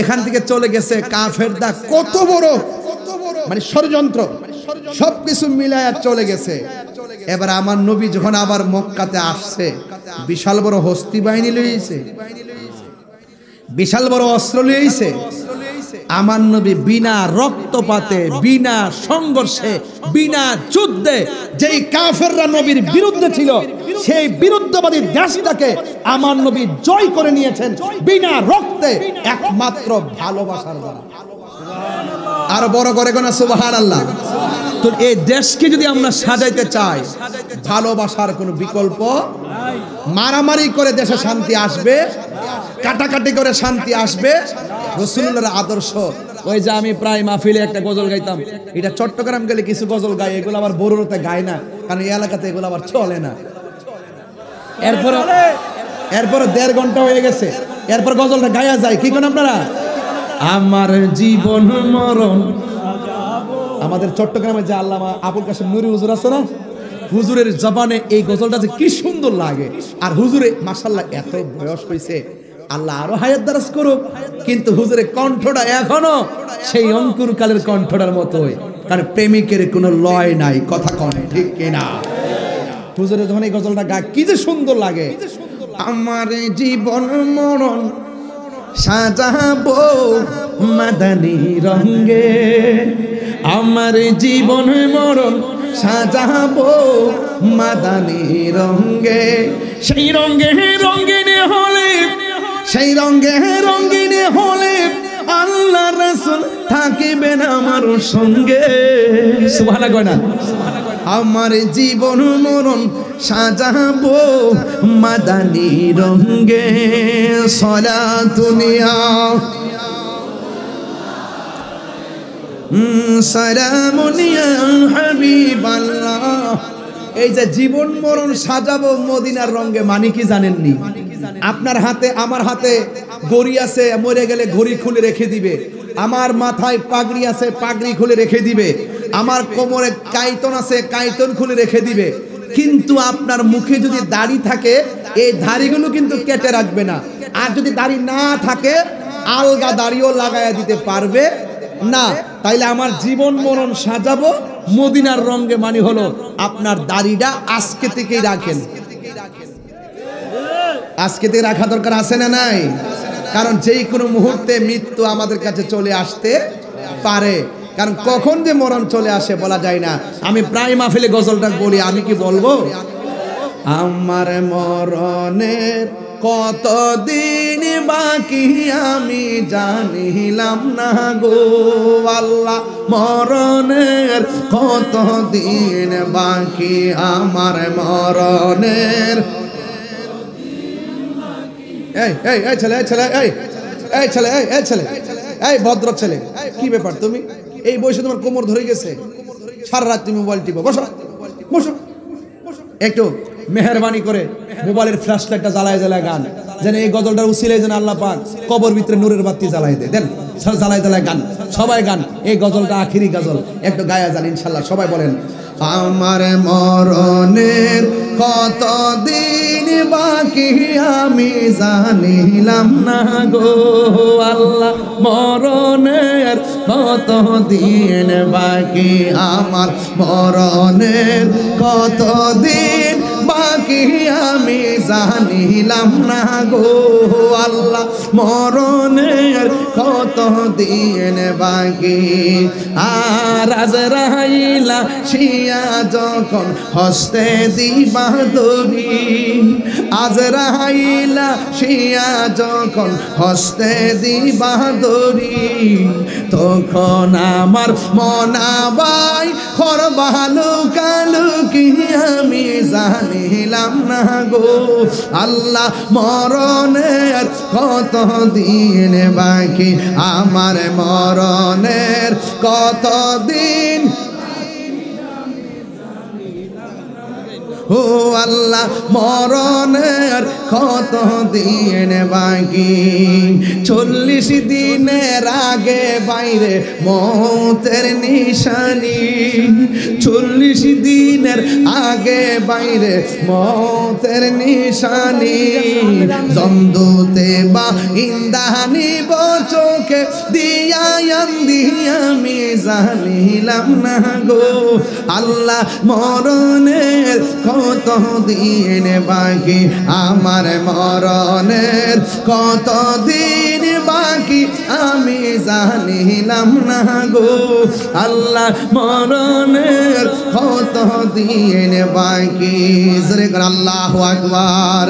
এখান থেকে চলে গেছে কাফেরদা কত বড় মানে ষড়যন্ত্র, সবকিছু মিলায়া চলে গেছে। এবার আমার নবী যখন আবার মক্কাতে আসছে, বিশাল বড় হস্তি বাহিনী লইছে, বিশাল বড় অস্ত্র লইছে। আমার নবী বিনা রক্তপাতে, বিনা সংঘর্ষে, বিনা যুদ্ধে, যেই কাফেররা নবীর বিরুদ্ধে ছিল সেই বিরুদ্ধবাদী দেশটাকে আমার নবী জয় করে নিয়েছেন বিনা রক্তে, একমাত্র ভালোবাসার দ্বারা। আর বড় করে গোনা সুবহানাল্লাহ। তো এই দেশকে যদি আমরা সাজাইতে চাই, ভালোবাসার কোনো বিকল্প নাই। মারামারি করে দেশে শান্তি আসবে, কাটাকাটি করে শান্তি আসবে? রাসূলুল্লাহর আদর্শ। ওই যে আমি প্রায় মাহফিলে একটা গজল গাইতাম, এটা চট্টগ্রাম গেলে কিছু গজল গাই, এগুলো আবার বড়তে গায় না, কারণ এই এলাকাতে এগুলো আবার চলে না। এরপর 1.5 ঘন্টা হয়ে গেছে, এরপর গজলটা গায়া যায়। কি কোন আপনারা? আমার জীবন মরণ। আমাদের চট্টগ্রামে যে আল্লামা আবুল কাসেম নুরি হুজুর আছে না, হুজুরের জবানে এই গজলটা যে কি সুন্দর লাগে। আর হুজুরে মাশাআল্লাহ এত বয়স হয়েছে, আল্লাহ আরো হায়াত দারাজ করুক, কিন্তু হুজুরের কণ্ঠটা এখনো সেই অঙ্কুর কালের কণ্ঠটার মতোই, কারণ প্রেমিকের কোনো লয় নাই। কথা কন ঠিক কিনা? হুজুরের যখন এই গজলটা গায় কি যে সুন্দর লাগে। আমার জীবন মরণ সাজাবো মাদানী রঙে, আমার জীবন মরণ সাজাবো মাদানী রঙে, সেই রঙে রঙিনে হলে, সেই রঙে রঙিনে হলে আল্লাহ রাসূল থাকিবেন আমার সঙ্গে। সুবহানাল্লাহ কয় না? আমার জীবন মরণ সাজাবো মাদানী রঙে, সালাতুনিয়া সালামুনিয়া হাবিবাল্লাহ। এই যে জীবন মরণ সাজাবো মদিনার রঙে, মানে কি জানেননি? আপনার হাতে আমার হাতে ঘড়ি আছে, মরে গেলে ঘড়ি খুলে রেখে দিবে। আমার মাথায় পাগড়ি আছে, পাগড়ি খুলে রেখে দিবে। আমার কোমরে কাইতন আছে, কাইতন খুলে রেখে দিবে। কিন্তু আপনার মুখে যদি দাড়ি থাকে, এই দাড়িগুলো কিন্তু কেটে রাখবে না। আর যদি দাড়ি না থাকে, আলগা দাড়িও লাগায়া দিতে পারবে না। তাইলে আমার জীবন মরণ সাজাবো মদিনার রঙে, মানে হলো আপনার দাড়িটা আজকে থেকেই রাখেন। আজকে থেকে রাখা দরকার আছে না নাই? কারণ যেই কোনো মুহূর্তে মৃত্যু আমাদের কাছে চলে আসতে পারে, কারণ কখন যে মরণ চলে আসে বলা যায় না। আমি প্রায় মাহফিলে গজলটা বলি, আমি কি বলবো? আমার মরণের কতদিন বাকি আমি জানিলাম না গো আল্লাহ, মরণের কতদিন বাকি, আমার মরণের। এই এই এই ছেলে, এই ছেলে, এই এই ছেলে, এই এই ছেলে, এই ভদ্র ছেলে, কি ব্যাপার? তুমি এই বয়সে তোমার কোমর ধরে গেছে, সারা রাত তুমি মোবাইল টিপো। বসো বসো, একটু মেহরবানি করে মোবাইলের ফ্ল্যাশ লাইটটা জ্বালায় জ্বালায় গান, যেন এই গজলটার উসিলায় যেন আল্লাহ পাক কবর ভিতরে নূরের বাতি জ্বালাই দেয়। দেন জ্বালায় জ্বালায় গান, সবাই গান। এই গজলটা আখিরি গজল, একটু গায়া যান ইনশাল্লাহ। সবাই বলেন, আমার মরণের কতদিন বাকি আমি জানিলাম না গো আল্লাহ, মরণের কতদিন বাকি, আমার মরণের কতদিন বাকি আমি জানিলাম না গো আল্লাহ মরণের কত দিন বাকি আর আজরাইলা শিয়া যখন হস্তে দিবা দড়ি আজরাইলা শিয়া যখন হস্তে দিবা দড়ি তখন আমার মনাবাই খরবালু কালু কি আমি জানিলাম না গো আল্লাহ মরণের কত দিন বাকি আমার মরণের কত দিন ও আল্লাহ মরণের কত দিন বাকি 40 দিনের আগে বাইরে মৌতের নিশানি 40 দিনের আগে বাইরে মৌতের নিশানি জন্দুতে বা ইন্দানি চোখে দিয়া আমি জানিলাম না গো আল্লাহ মরণের কত দিন বাকি আমার মরণের কত দিন বাকি আমি জানিলাম না গো আল্লাহ মরণের কত দিন বাকি জোরে করে আল্লাহু আকবার।